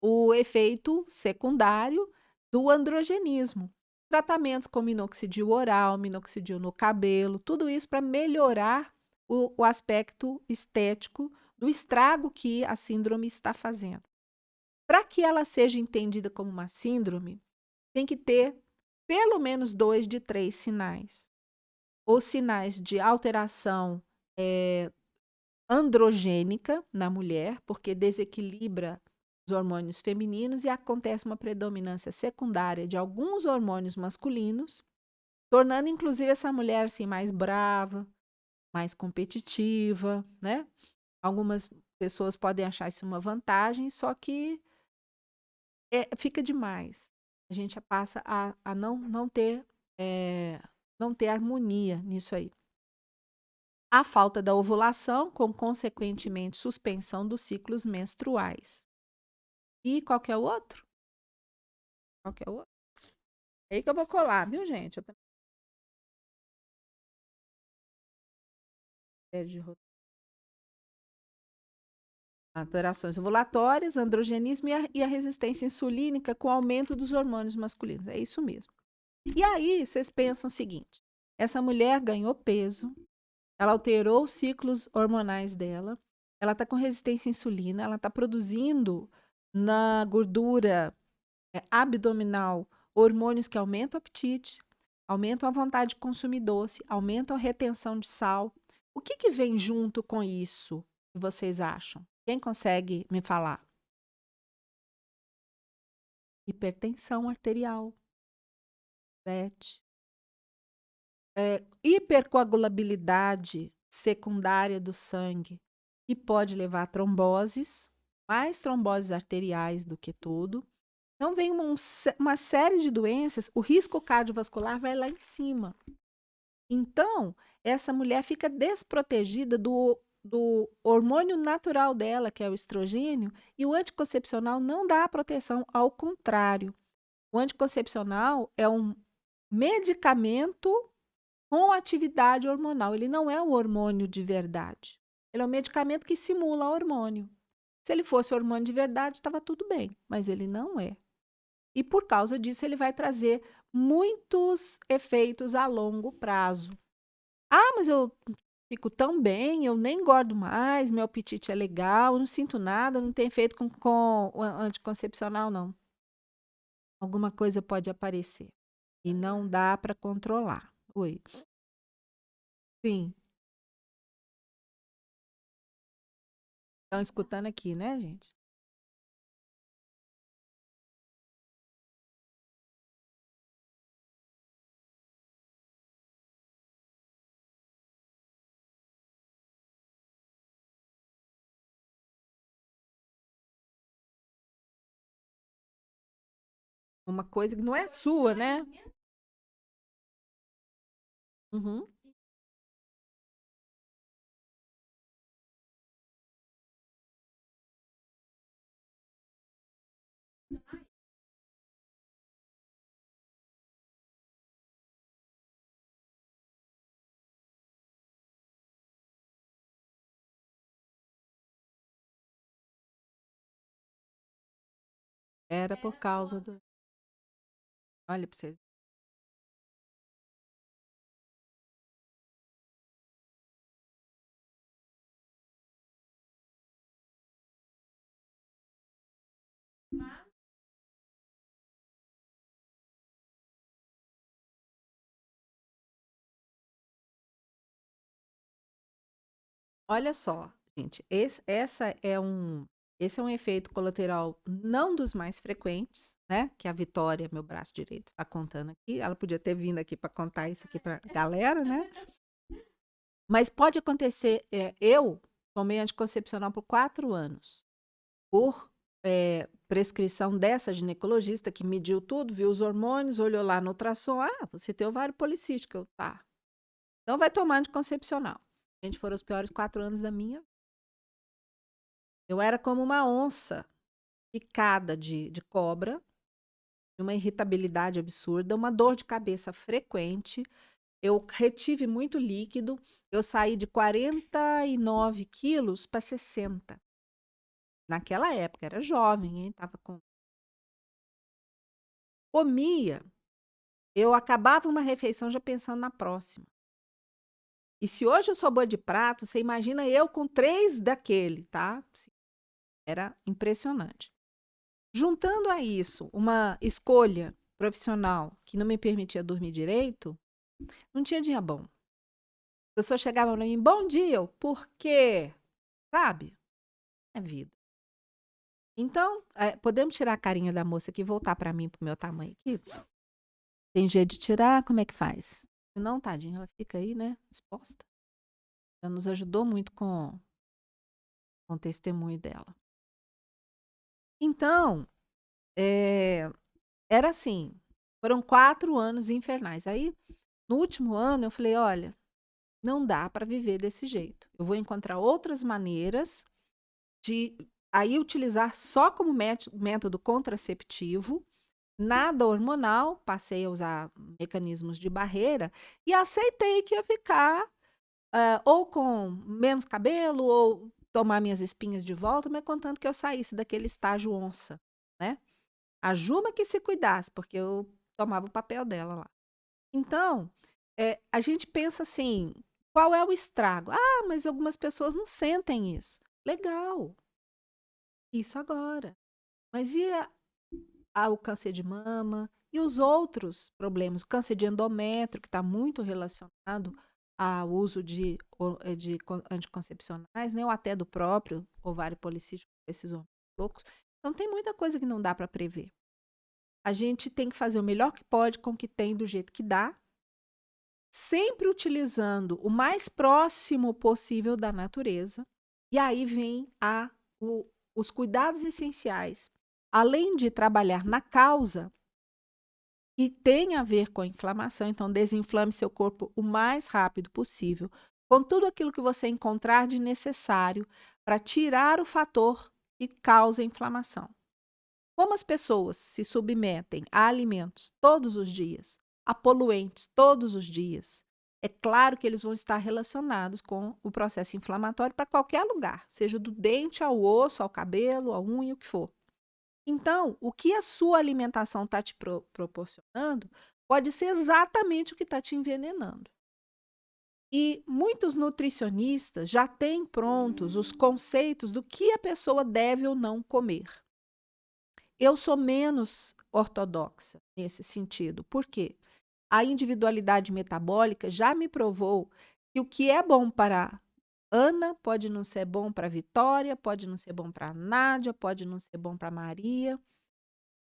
o efeito secundário do androgenismo. Tratamentos como minoxidil oral, minoxidil no cabelo, tudo isso para melhorar o aspecto estético do estrago que a síndrome está fazendo. Para que ela seja entendida como uma síndrome, tem que ter pelo menos 2 de 3 sinais. Os sinais de alteração androgênica na mulher, porque desequilibra os hormônios femininos e acontece uma predominância secundária de alguns hormônios masculinos, tornando inclusive essa mulher assim mais brava, mais competitiva, né? Algumas pessoas podem achar isso uma vantagem, só que fica demais. A gente passa a não ter harmonia nisso aí. A falta da ovulação, com consequentemente suspensão dos ciclos menstruais. E qualquer outro? Qualquer outro? É aí que eu vou colar, viu, gente? Eu também alterações ovulatórias, androgenismo e a resistência insulínica com aumento dos hormônios masculinos. É isso mesmo. E aí, vocês pensam o seguinte: essa mulher ganhou peso, ela alterou os ciclos hormonais dela, ela está com resistência à insulina, ela está produzindo na gordura abdominal hormônios que aumentam o apetite, aumentam a vontade de consumir doce, aumentam a retenção de sal. O que vem junto com isso, que vocês acham? Quem consegue me falar? Hipertensão arterial, diabetes, hipercoagulabilidade secundária do sangue, que pode levar a tromboses, mais tromboses arteriais do que tudo. Então, vem uma série de doenças, o risco cardiovascular vai lá em cima. Então, essa mulher fica desprotegida do hormônio natural dela, que é o estrogênio, e o anticoncepcional não dá proteção, ao contrário. O anticoncepcional é um medicamento com atividade hormonal. Ele não é um hormônio de verdade. Ele é um medicamento que simula hormônio. Se ele fosse hormônio de verdade, estava tudo bem, mas ele não é. E por causa disso, ele vai trazer muitos efeitos a longo prazo. Ah, mas eu fico tão bem, eu nem engordo mais, meu apetite é legal, eu não sinto nada, não tem efeito com o anticoncepcional, não. Alguma coisa pode aparecer e não dá para controlar. Oi. Sim, estão escutando aqui, né, gente? uma coisa que não é sua, né? Uhum. Era por causa do. Olha pra vocês. Olha só, gente, esse é um efeito colateral não dos mais frequentes, né? Que a Vitória, meu braço direito, está contando aqui. Ela podia ter vindo aqui para contar isso aqui para galera, né? Mas pode acontecer. Eu tomei anticoncepcional por 4 anos, por prescrição dessa ginecologista que mediu tudo, viu os hormônios, olhou lá no ultrassom. Ah, você tem ovário policístico. Tá. Então vai tomar anticoncepcional. Gente, foram os piores 4 anos da minha. Eu era como uma onça picada de cobra, uma irritabilidade absurda, uma dor de cabeça frequente. Eu retive muito líquido. Eu saí de 49 quilos para 60. Naquela época, era jovem, hein? Tava com. Comia. Eu acabava uma refeição já pensando na próxima. E se hoje eu sou boa de prato, você imagina eu com 3 daquele, tá? Era impressionante. Juntando a isso uma escolha profissional que não me permitia dormir direito, não tinha dia bom. A pessoa chegava para mim, bom dia, por quê? Sabe? É vida. Então, podemos tirar a carinha da moça aqui e voltar para mim, pro meu tamanho aqui? Tem jeito de tirar? Como é que faz? Não, tadinha, ela fica aí, né? Exposta. Ela nos ajudou muito com o testemunho dela. Então, era assim, foram 4 anos infernais. Aí, no último ano, eu falei, olha, não dá para viver desse jeito. Eu vou encontrar outras maneiras de aí utilizar só como método contraceptivo, nada hormonal, passei a usar mecanismos de barreira e aceitei que ia ficar ou com menos cabelo ou tomar minhas espinhas de volta, mas contanto que eu saísse daquele estágio onça, né? A Juma que se cuidasse, porque eu tomava o papel dela lá. Então, a gente pensa assim, qual é o estrago? Ah, mas algumas pessoas não sentem isso. Legal, isso agora. Mas e o câncer de mama e os outros problemas? O câncer de endométrio, que está muito relacionado ao uso de anticoncepcionais, né? Ou até do próprio ovário policístico, esses homens loucos. Então, tem muita coisa que não dá para prever. A gente tem que fazer o melhor que pode com o que tem, do jeito que dá, sempre utilizando o mais próximo possível da natureza. E aí vem os cuidados essenciais. Além de trabalhar na causa, que tem a ver com a inflamação, então desinflame seu corpo o mais rápido possível, com tudo aquilo que você encontrar de necessário para tirar o fator que causa a inflamação. Como as pessoas se submetem a alimentos todos os dias, a poluentes todos os dias, é claro que eles vão estar relacionados com o processo inflamatório para qualquer lugar, seja do dente ao osso, ao cabelo, à unha, o que for. Então, o que a sua alimentação está te proporcionando pode ser exatamente o que está te envenenando. E muitos nutricionistas já têm prontos os conceitos do que a pessoa deve ou não comer. Eu sou menos ortodoxa nesse sentido. Por quê? A individualidade metabólica já me provou que o que é bom para Ana pode não ser bom para Vitória, pode não ser bom para Nádia, pode não ser bom para Maria.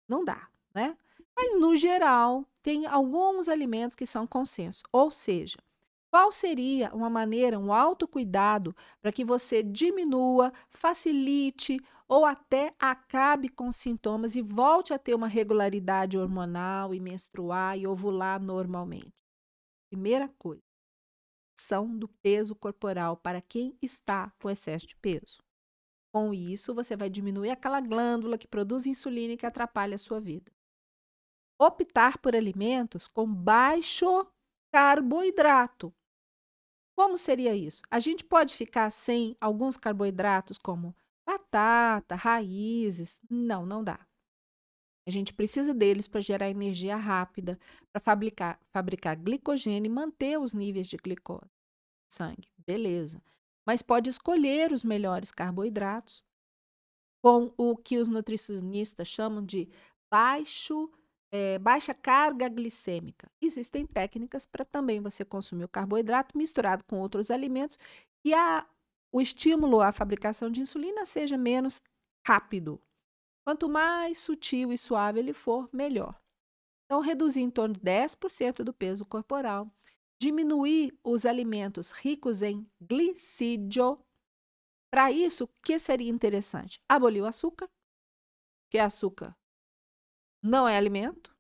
Não dá, né? Mas, no geral, tem alguns alimentos que são consenso. Ou seja, Qual seria uma maneira, um autocuidado para que você diminua, facilite ou até acabe com os sintomas e volte a ter uma regularidade hormonal e menstruar e ovular normalmente? Primeira coisa, redução do peso corporal para quem está com excesso de peso. Com isso, você vai diminuir aquela glândula que produz insulina e que atrapalha a sua vida. Optar por alimentos com baixo carboidrato. Como seria isso? A gente pode ficar sem alguns carboidratos, como batata, raízes? Não, não dá. A gente precisa deles para gerar energia rápida, para fabricar glicogênio e manter os níveis de glicose no sangue. Beleza. Mas pode escolher os melhores carboidratos com o que os nutricionistas chamam de baixa carga glicêmica. Existem técnicas para também você consumir o carboidrato misturado com outros alimentos e o estímulo à fabricação de insulina seja menos rápido. Quanto mais sutil e suave ele for, melhor. Então, reduzir em torno de 10% do peso corporal, diminuir os alimentos ricos em glicídio. Para isso, o que seria interessante? Abolir o açúcar, porque açúcar não é alimento,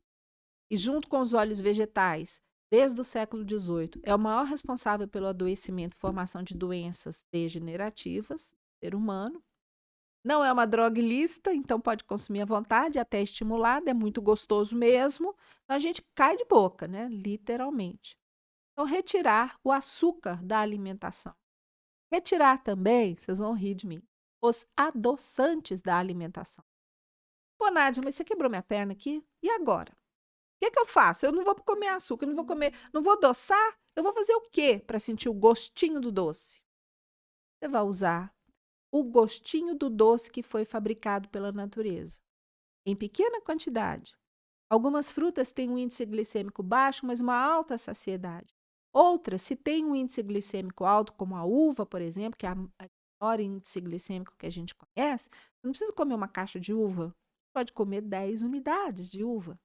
e junto com os óleos vegetais, desde o século XVIII, é o maior responsável pelo adoecimento e formação de doenças degenerativas do ser humano. Não é uma droga ilícita, então pode consumir à vontade, até estimulada, é muito gostoso mesmo. Então a gente cai de boca, né? Literalmente. Então, retirar o açúcar da alimentação. Retirar também, vocês vão rir de mim, os adoçantes da alimentação. Pô, Nádia, mas você quebrou minha perna aqui? E agora? O que eu faço? Eu não vou comer açúcar, não vou comer, não vou adoçar? Eu vou fazer o quê para sentir o gostinho do doce? Você vai usar o gostinho do doce que foi fabricado pela natureza, em pequena quantidade. Algumas frutas têm um índice glicêmico baixo, mas uma alta saciedade. Outras, se tem um índice glicêmico alto, como a uva, por exemplo, que é a maior índice glicêmico que a gente conhece, você não precisa comer uma caixa de uva, pode comer 10 unidades de uva.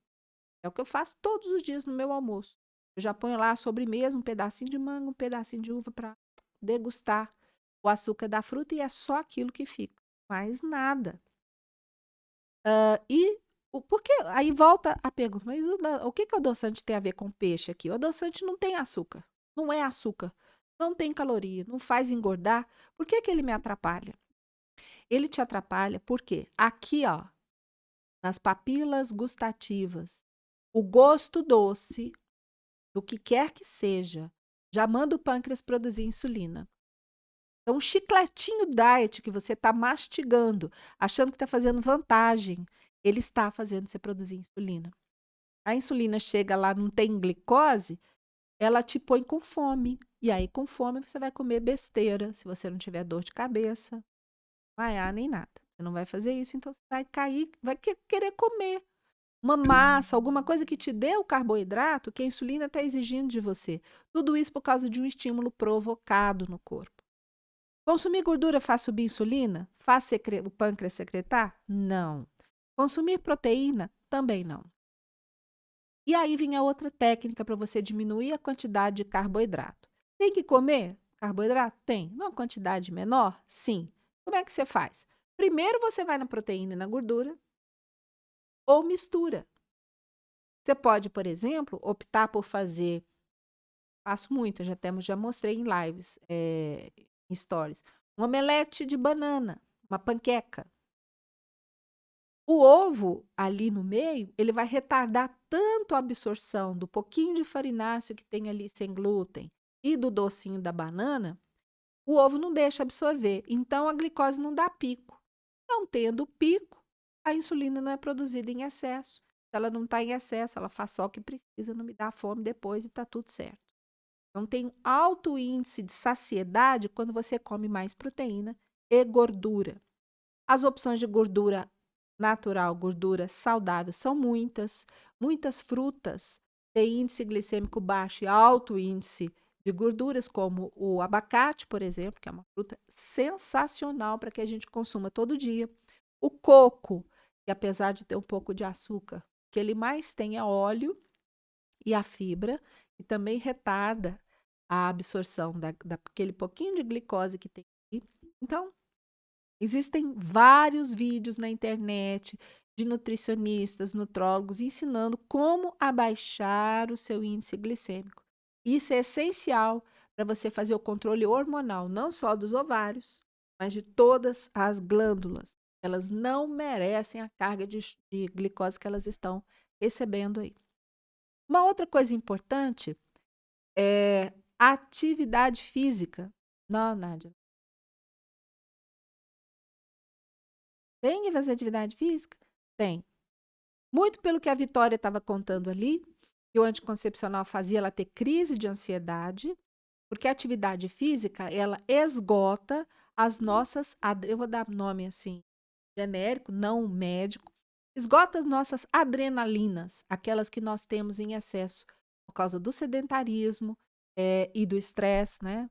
É o que eu faço todos os dias no meu almoço. Eu já ponho lá a sobremesa, um pedacinho de manga, um pedacinho de uva para degustar o açúcar da fruta e é só aquilo que fica, mais nada. E porque aí volta a pergunta, mas o que o adoçante tem a ver com peixe aqui? O adoçante não tem açúcar, não é açúcar, não tem caloria, não faz engordar. Por que ele me atrapalha? Ele te atrapalha porque aqui, ó, nas papilas gustativas, o gosto doce do que quer que seja já manda o pâncreas produzir insulina. Então, o chicletinho diet que você está mastigando, achando que está fazendo vantagem, ele está fazendo você produzir insulina. A insulina chega lá, não tem glicose, ela te põe com fome. E aí, com fome, você vai comer besteira. Se você não tiver dor de cabeça, vaiar nem nada. Você não vai fazer isso, então você vai cair, vai querer comer uma massa, alguma coisa que te dê o carboidrato que a insulina está exigindo de você. Tudo isso por causa de um estímulo provocado no corpo. Consumir gordura faz subir insulina? Faz o pâncreas secretar? Não. Consumir proteína? Também não. E aí vem a outra técnica para você diminuir a quantidade de carboidrato. Tem que comer carboidrato? Tem. Numa quantidade menor? Sim. Como é que você faz? Primeiro você vai na proteína e na gordura ou mistura. Você pode, por exemplo, optar por fazer, faço muito, já mostrei em lives, em stories, um omelete de banana, uma panqueca. O ovo ali no meio, ele vai retardar tanto a absorção do pouquinho de farináceo que tem ali sem glúten e do docinho da banana, o ovo não deixa absorver, então a glicose não dá pico. Não tendo pico, a insulina não é produzida em excesso. Se ela não está em excesso, ela faz só o que precisa, não me dá fome depois e está tudo certo. Então, tem um alto índice de saciedade quando você come mais proteína e gordura. As opções de gordura natural, gordura saudável, são muitas. Muitas frutas têm índice glicêmico baixo e alto índice de gorduras, como o abacate, por exemplo, que é uma fruta sensacional para que a gente consuma todo dia. O coco, que apesar de ter um pouco de açúcar, o que ele mais tem é óleo e a fibra, e também retarda a absorção daquele pouquinho de glicose que tem aqui. Então, existem vários vídeos na internet de nutricionistas, nutrólogos ensinando como abaixar o seu índice glicêmico. Isso é essencial para você fazer o controle hormonal, não só dos ovários, mas de todas as glândulas. Elas não merecem a carga de glicose que elas estão recebendo aí. Uma outra coisa importante é a atividade física. Não, Nádia. Tem que fazer atividade física? Tem. Muito pelo que a Vitória estava contando ali, que o anticoncepcional fazia ela ter crise de ansiedade, porque a atividade física, ela esgota as nossas, eu vou dar nome assim, genérico, não médico, esgota as nossas adrenalinas, aquelas que nós temos em excesso por causa do sedentarismo e do estresse, né?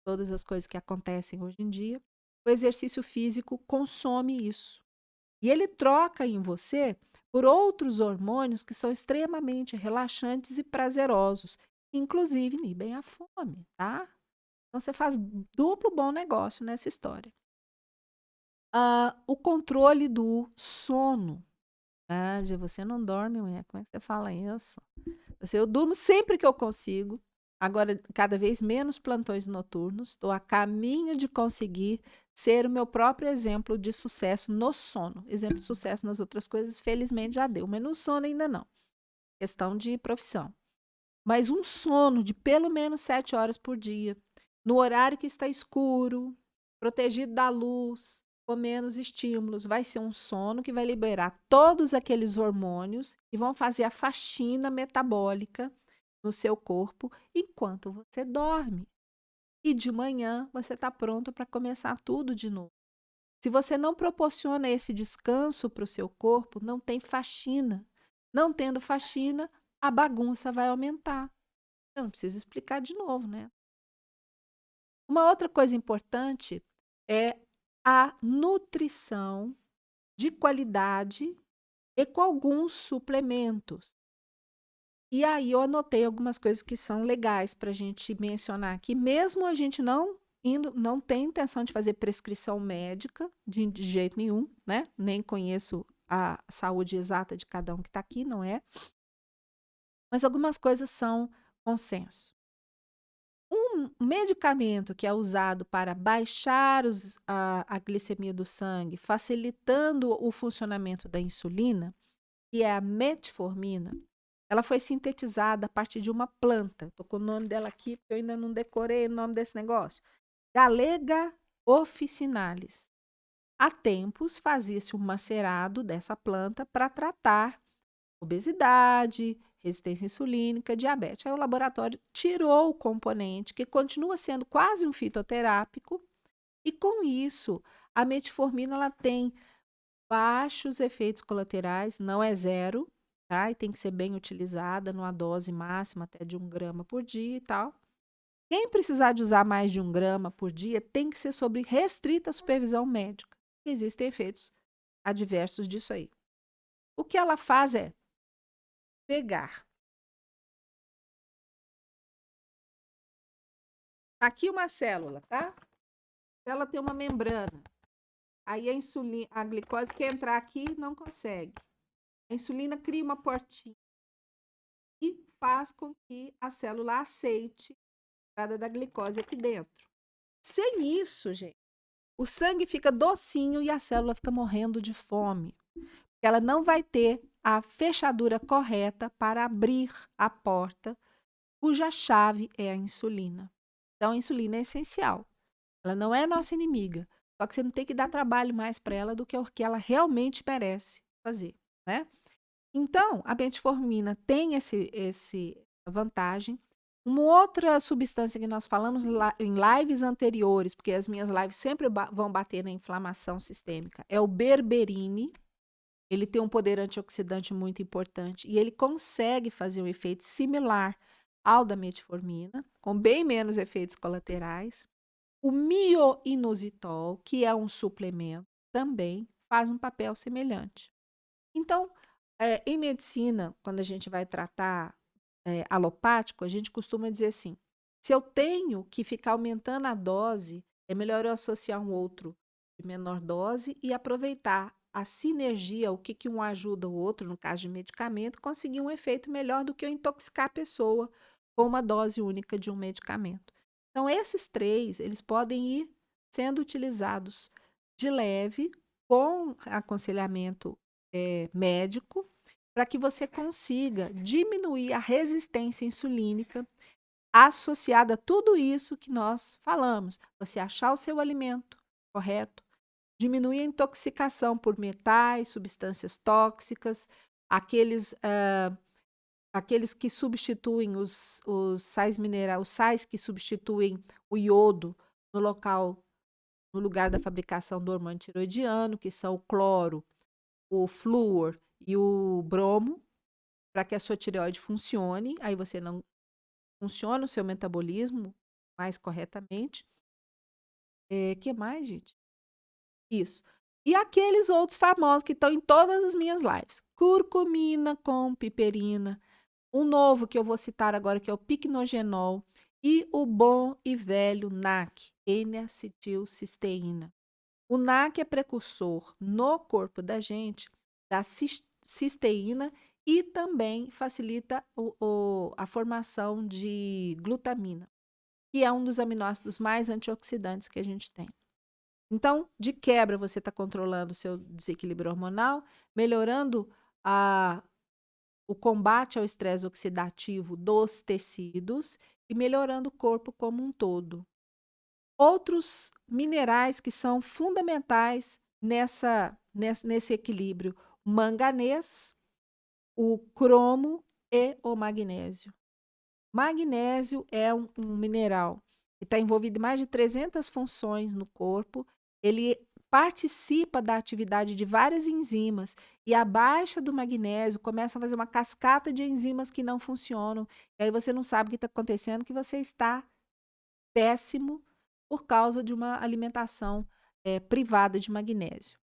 Todas as coisas que acontecem hoje em dia. O exercício físico consome isso. E ele troca em você por outros hormônios que são extremamente relaxantes e prazerosos, inclusive inibem a fome, tá? Então você faz duplo bom negócio nessa história. O controle do sono. Nádia, você não dorme, mulher. Como é que você fala isso? Eu durmo sempre que eu consigo. Agora, cada vez menos plantões noturnos. Estou a caminho de conseguir ser o meu próprio exemplo de sucesso no sono. Exemplo de sucesso nas outras coisas, felizmente já deu, mas no sono ainda não. Questão de profissão. Mas um sono de pelo menos 7 horas por dia, no horário que está escuro, protegido da luz, com menos estímulos, vai ser um sono que vai liberar todos aqueles hormônios e vão fazer a faxina metabólica no seu corpo enquanto você dorme. E de manhã você está pronto para começar tudo de novo. Se você não proporciona esse descanso para o seu corpo, não tem faxina. Não tendo faxina, a bagunça vai aumentar. Eu não preciso explicar de novo, né? Uma outra coisa importante é a nutrição de qualidade e com alguns suplementos. E aí eu anotei algumas coisas que são legais para a gente mencionar aqui, mesmo a gente não tem intenção de fazer prescrição médica de jeito nenhum, né? Nem conheço a saúde exata de cada um que está aqui, não é? Mas algumas coisas são consenso. Um medicamento que é usado para baixar a glicemia do sangue, facilitando o funcionamento da insulina, que é a metformina, ela foi sintetizada a partir de uma planta. Estou com o nome dela aqui, porque eu ainda não decorei o nome desse negócio. Galega officinalis. Há tempos fazia-se um macerado dessa planta para tratar obesidade, resistência insulínica, diabetes. Aí o laboratório tirou o componente, que continua sendo quase um fitoterápico, e com isso, a metformina ela tem baixos efeitos colaterais, não é zero, tá? E tem que ser bem utilizada numa dose máxima até de 1 grama por dia e tal. Quem precisar de usar mais de 1 grama por dia tem que ser sob restrita supervisão médica. Existem efeitos adversos disso aí. O que ela faz é pegar aqui uma célula, tá? A célula tem uma membrana. Aí a insulina, a glicose quer entrar aqui, não consegue. A insulina cria uma portinha e faz com que a célula aceite a entrada da glicose aqui dentro. Sem isso, gente, o sangue fica docinho e a célula fica morrendo de fome. Ela não vai ter a fechadura correta para abrir a porta, cuja chave é a insulina. Então, a insulina é essencial. Ela não é nossa inimiga. Só que você não tem que dar trabalho mais para ela do que o que ela realmente merece fazer, né? Então, a metformina tem esse vantagem. Uma outra substância que nós falamos em lives anteriores, porque as minhas lives sempre vão bater na inflamação sistêmica, é o berberine. Ele tem um poder antioxidante muito importante e ele consegue fazer um efeito similar ao da metformina, com bem menos efeitos colaterais. O mioinositol, que é um suplemento, também faz um papel semelhante. Então, em medicina, quando a gente vai tratar alopático, a gente costuma dizer assim: Se eu tenho que ficar aumentando a dose, é melhor eu associar um outro de menor dose e aproveitar a sinergia, o que um ajuda o outro, no caso de medicamento, conseguir um efeito melhor do que eu intoxicar a pessoa com uma dose única de um medicamento. Então, esses três, eles podem ir sendo utilizados de leve, com aconselhamento médico, para que você consiga diminuir a resistência insulínica associada a tudo isso que nós falamos. Você achar o seu alimento correto, diminuir a intoxicação por metais, substâncias tóxicas, aqueles, aqueles que substituem os sais minerais, os sais que substituem o iodo no local, no lugar da fabricação do hormônio tiroidiano, que são o cloro, o flúor e o bromo, para que a sua tireoide funcione. Aí você não funciona o seu metabolismo mais corretamente. Que mais, gente? Isso. E aqueles outros famosos que estão em todas as minhas lives. Curcumina com piperina. Um novo que eu vou citar agora, que é o picnogenol. E o bom e velho NAC, N-acetilcisteína. O NAC é precursor no corpo da gente da cisteína e também facilita a formação de glutamina, que é um dos aminoácidos mais antioxidantes que a gente tem. Então, de quebra, você está controlando o seu desequilíbrio hormonal, melhorando o combate ao estresse oxidativo dos tecidos e melhorando o corpo como um todo. Outros minerais que são fundamentais nesse equilíbrio: o manganês, o cromo e o magnésio. Magnésio é um mineral que está envolvido em mais de 300 funções no corpo. Ele participa da atividade de várias enzimas e a baixa do magnésio começa a fazer uma cascata de enzimas que não funcionam. E aí você não sabe o que está acontecendo, que você está péssimo por causa de uma alimentação privada de magnésio.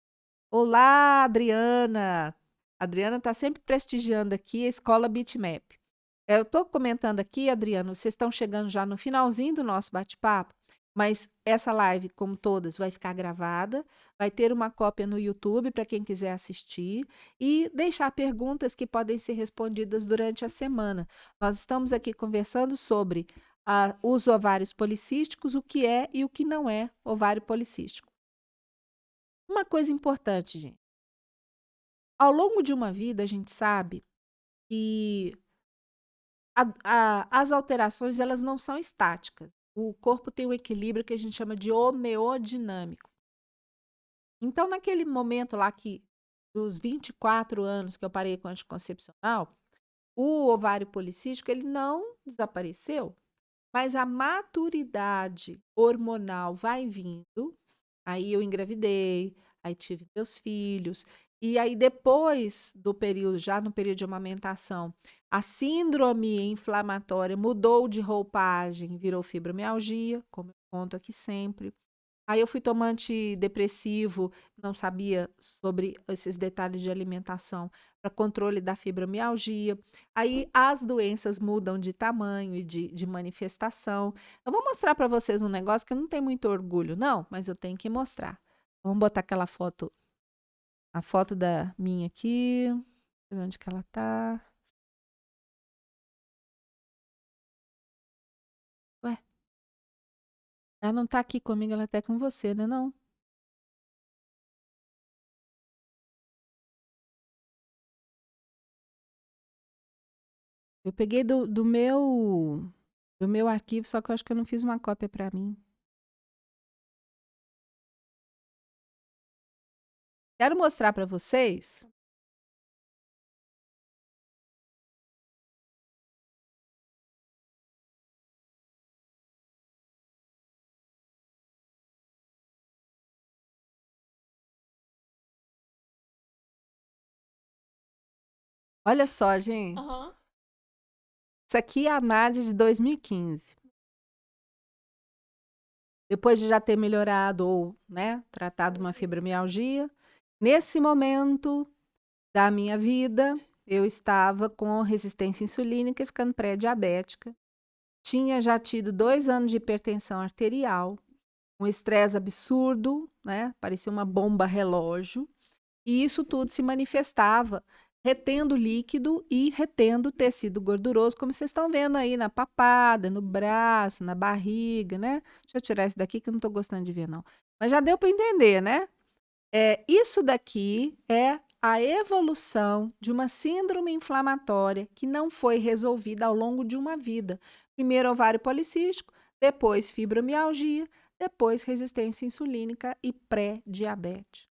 Olá, Adriana! A Adriana está sempre prestigiando aqui a Escola Bitmap. Eu estou comentando aqui, Adriano, vocês estão chegando já no finalzinho do nosso bate-papo, mas essa live, como todas, vai ficar gravada, vai ter uma cópia no YouTube para quem quiser assistir e deixar perguntas que podem ser respondidas durante a semana. Nós estamos aqui conversando sobre os ovários policísticos, o que é e o que não é ovário policístico. Uma coisa importante, gente. Ao longo de uma vida, a gente sabe que as alterações elas não são estáticas. O corpo tem um equilíbrio que a gente chama de homeodinâmico. Então, naquele momento lá dos 24 anos que eu parei com anticoncepcional, o ovário policístico ele não desapareceu, mas a maturidade hormonal vai vindo. Aí eu engravidei, aí tive meus filhos. E aí, depois do período, já no período de amamentação, a síndrome inflamatória mudou de roupagem, virou fibromialgia, como eu conto aqui sempre. Aí eu fui tomar antidepressivo, não sabia sobre esses detalhes de alimentação para controle da fibromialgia. Aí as doenças mudam de tamanho e de manifestação. Eu vou mostrar para vocês um negócio que eu não tenho muito orgulho, não, mas eu tenho que mostrar. Vamos botar aquela foto, a foto da minha aqui. Deixa eu ver onde que ela tá. Ué, ela não tá aqui comigo, ela tá com você, né, não? Eu peguei do meu arquivo, só que eu acho que eu não fiz uma cópia para mim. Quero mostrar para vocês. Olha só, gente. Aham. Isso aqui é a Nádia de 2015. Depois de já ter melhorado ou, né, tratado uma fibromialgia, nesse momento da minha vida, eu estava com resistência insulínica e ficando pré-diabética. tinha já tido 2 anos de hipertensão arterial, um estresse absurdo, né? Parecia uma bomba relógio. E isso tudo se manifestava retendo líquido e retendo tecido gorduroso, como vocês estão vendo aí na papada, no braço, na barriga, né? Deixa eu tirar isso daqui que eu não estou gostando de ver, não. Mas já deu para entender, né? Isso daqui é a evolução de uma síndrome inflamatória que não foi resolvida ao longo de uma vida. Primeiro ovário policístico, depois fibromialgia, depois resistência insulínica e pré-diabetes.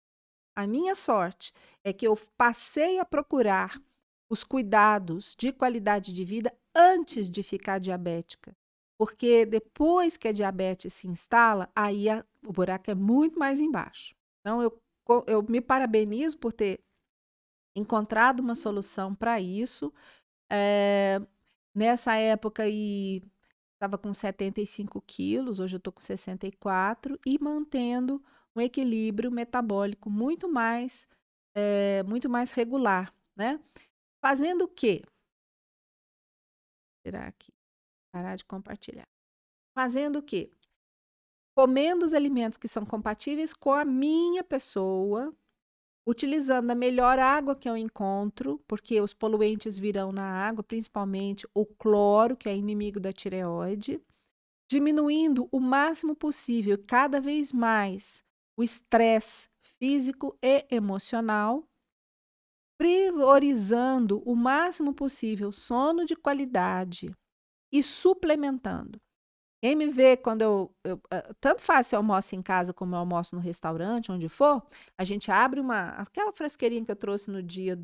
A minha sorte é que eu passei a procurar os cuidados de qualidade de vida antes de ficar diabética. Porque depois que a diabetes se instala, aí o buraco é muito mais embaixo. Então, eu me parabenizo por ter encontrado uma solução para isso. Nessa época, estava com 75 quilos, hoje eu estou com 64, e mantendo um equilíbrio metabólico muito mais regular, né? Fazendo o quê? Vou tirar aqui, parar de compartilhar. Fazendo o quê? Comendo os alimentos que são compatíveis com a minha pessoa, utilizando a melhor água que eu encontro, porque os poluentes virão na água, principalmente o cloro, que é inimigo da tireoide, diminuindo o máximo possível, cada vez mais, o estresse físico e emocional, priorizando o máximo possível sono de qualidade e suplementando. Quem me vê quando tanto faz se eu almoço em casa como eu almoço no restaurante, onde for, a gente abre aquela fresqueirinha que eu trouxe no dia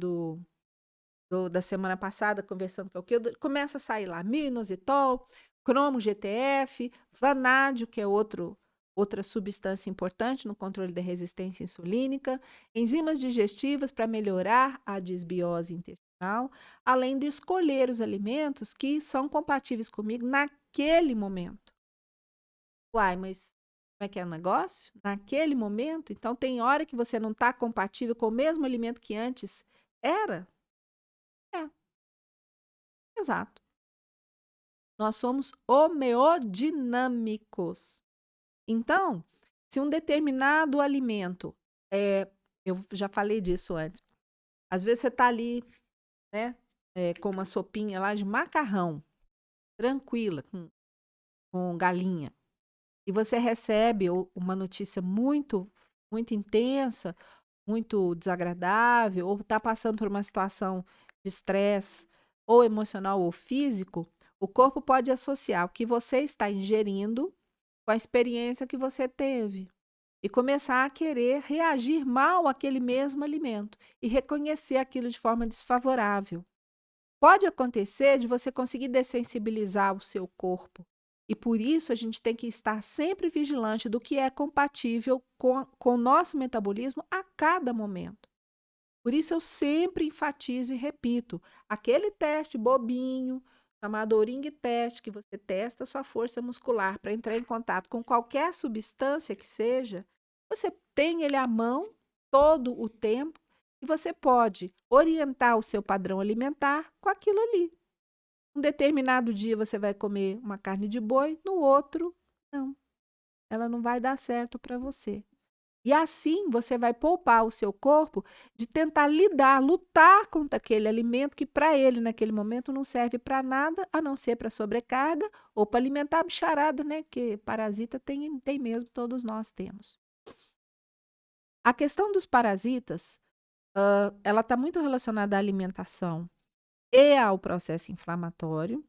da semana passada, conversando com o que começa a sair lá, minoxidil, cromo GTF, vanádio, que é outra substância importante no controle da resistência insulínica, enzimas digestivas para melhorar a desbiose intestinal, além de escolher os alimentos que são compatíveis comigo naquele momento. Uai, mas como é que é o negócio? Naquele momento? Então, tem hora que você não está compatível com o mesmo alimento que antes era? É, exato. Nós somos homeodinâmicos. Então, se um determinado alimento, eu já falei disso antes, às vezes você está ali, né, com uma sopinha lá de macarrão, tranquila, com galinha, e você recebe uma notícia muito, muito intensa, muito desagradável, ou está passando por uma situação de estresse, ou emocional ou físico, o corpo pode associar o que você está ingerindo com a experiência que você teve e começar a querer reagir mal àquele mesmo alimento e reconhecer aquilo de forma desfavorável. Pode acontecer de você conseguir dessensibilizar o seu corpo. E por isso a gente tem que estar sempre vigilante do que é compatível com o nosso metabolismo a cada momento. Por isso eu sempre enfatizo e repito, aquele teste bobinho, chamado Ring Test, que você testa a sua força muscular para entrar em contato com qualquer substância que seja, você tem ele à mão todo o tempo e você pode orientar o seu padrão alimentar com aquilo ali. Um determinado dia você vai comer uma carne de boi, no outro, não. Ela não vai dar certo para você. E assim você vai poupar o seu corpo de tentar lutar contra aquele alimento que para ele naquele momento não serve para nada, a não ser para sobrecarga ou para alimentar a bicharada, né? Que parasita tem mesmo, todos nós temos. A questão dos parasitas, ela está muito relacionada à alimentação e ao processo inflamatório,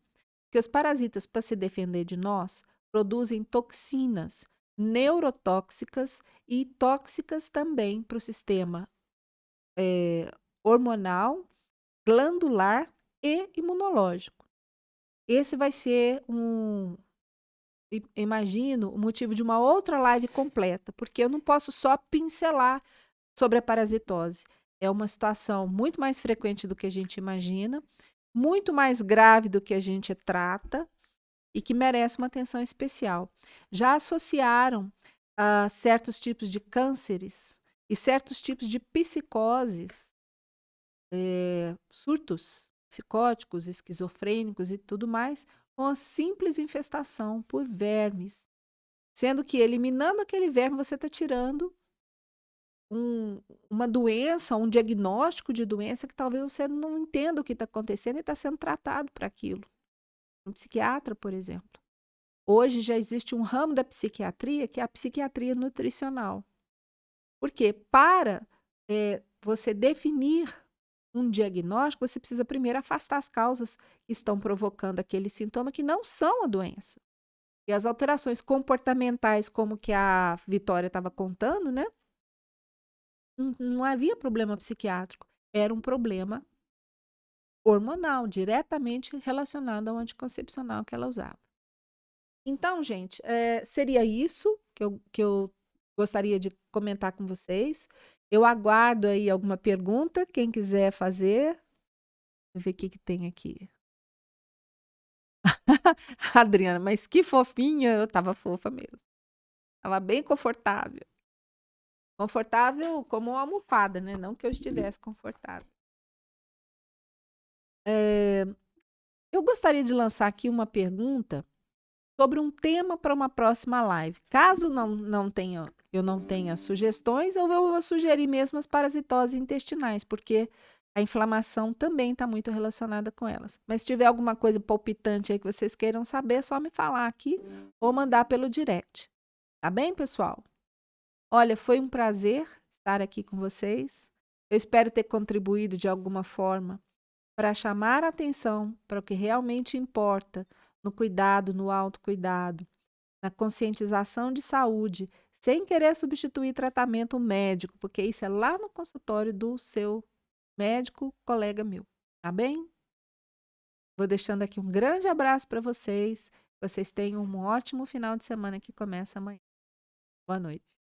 que os parasitas, para se defender de nós, produzem toxinas neurotóxicas e tóxicas também para o sistema hormonal, glandular e imunológico. Esse vai ser imagino, o motivo de uma outra live completa, porque eu não posso só pincelar sobre a parasitose. É uma situação muito mais frequente do que a gente imagina, muito mais grave do que a gente trata e que merece uma atenção especial. Já associaram a certos tipos de cânceres e certos tipos de psicoses, surtos psicóticos, esquizofrênicos e tudo mais, com a simples infestação por vermes. Sendo que eliminando aquele verme, você está tirando uma doença, um diagnóstico de doença que talvez você não entenda o que está acontecendo e está sendo tratado para aquilo. Um psiquiatra, por exemplo. Hoje já existe um ramo da psiquiatria que é a psiquiatria nutricional. Porque para você definir um diagnóstico, você precisa primeiro afastar as causas que estão provocando aquele sintoma que não são a doença. E as alterações comportamentais, como que a Vitória estava contando, né? Não havia problema psiquiátrico, era um problema hormonal, diretamente relacionado ao anticoncepcional que ela usava. Então, gente, seria isso que eu gostaria de comentar com vocês. Eu aguardo aí alguma pergunta, quem quiser fazer. Deixa eu ver o que tem aqui. Adriana, mas que fofinha, eu tava fofa mesmo. Tava bem confortável. Confortável como uma almofada, né? Não que eu estivesse confortável. Eu gostaria de lançar aqui uma pergunta sobre um tema para uma próxima live. Caso eu não tenha sugestões, eu vou sugerir mesmo as parasitoses intestinais, porque a inflamação também está muito relacionada com elas. Mas se tiver alguma coisa palpitante aí que vocês queiram saber, é só me falar aqui ou mandar pelo direct. Tá bem, pessoal? Olha, foi um prazer estar aqui com vocês. Eu espero ter contribuído de alguma forma para chamar a atenção para o que realmente importa no cuidado, no autocuidado, na conscientização de saúde, sem querer substituir tratamento médico, porque isso é lá no consultório do seu médico, colega meu, tá bem? Vou deixando aqui um grande abraço para vocês. Vocês tenham um ótimo final de semana que começa amanhã. Boa noite.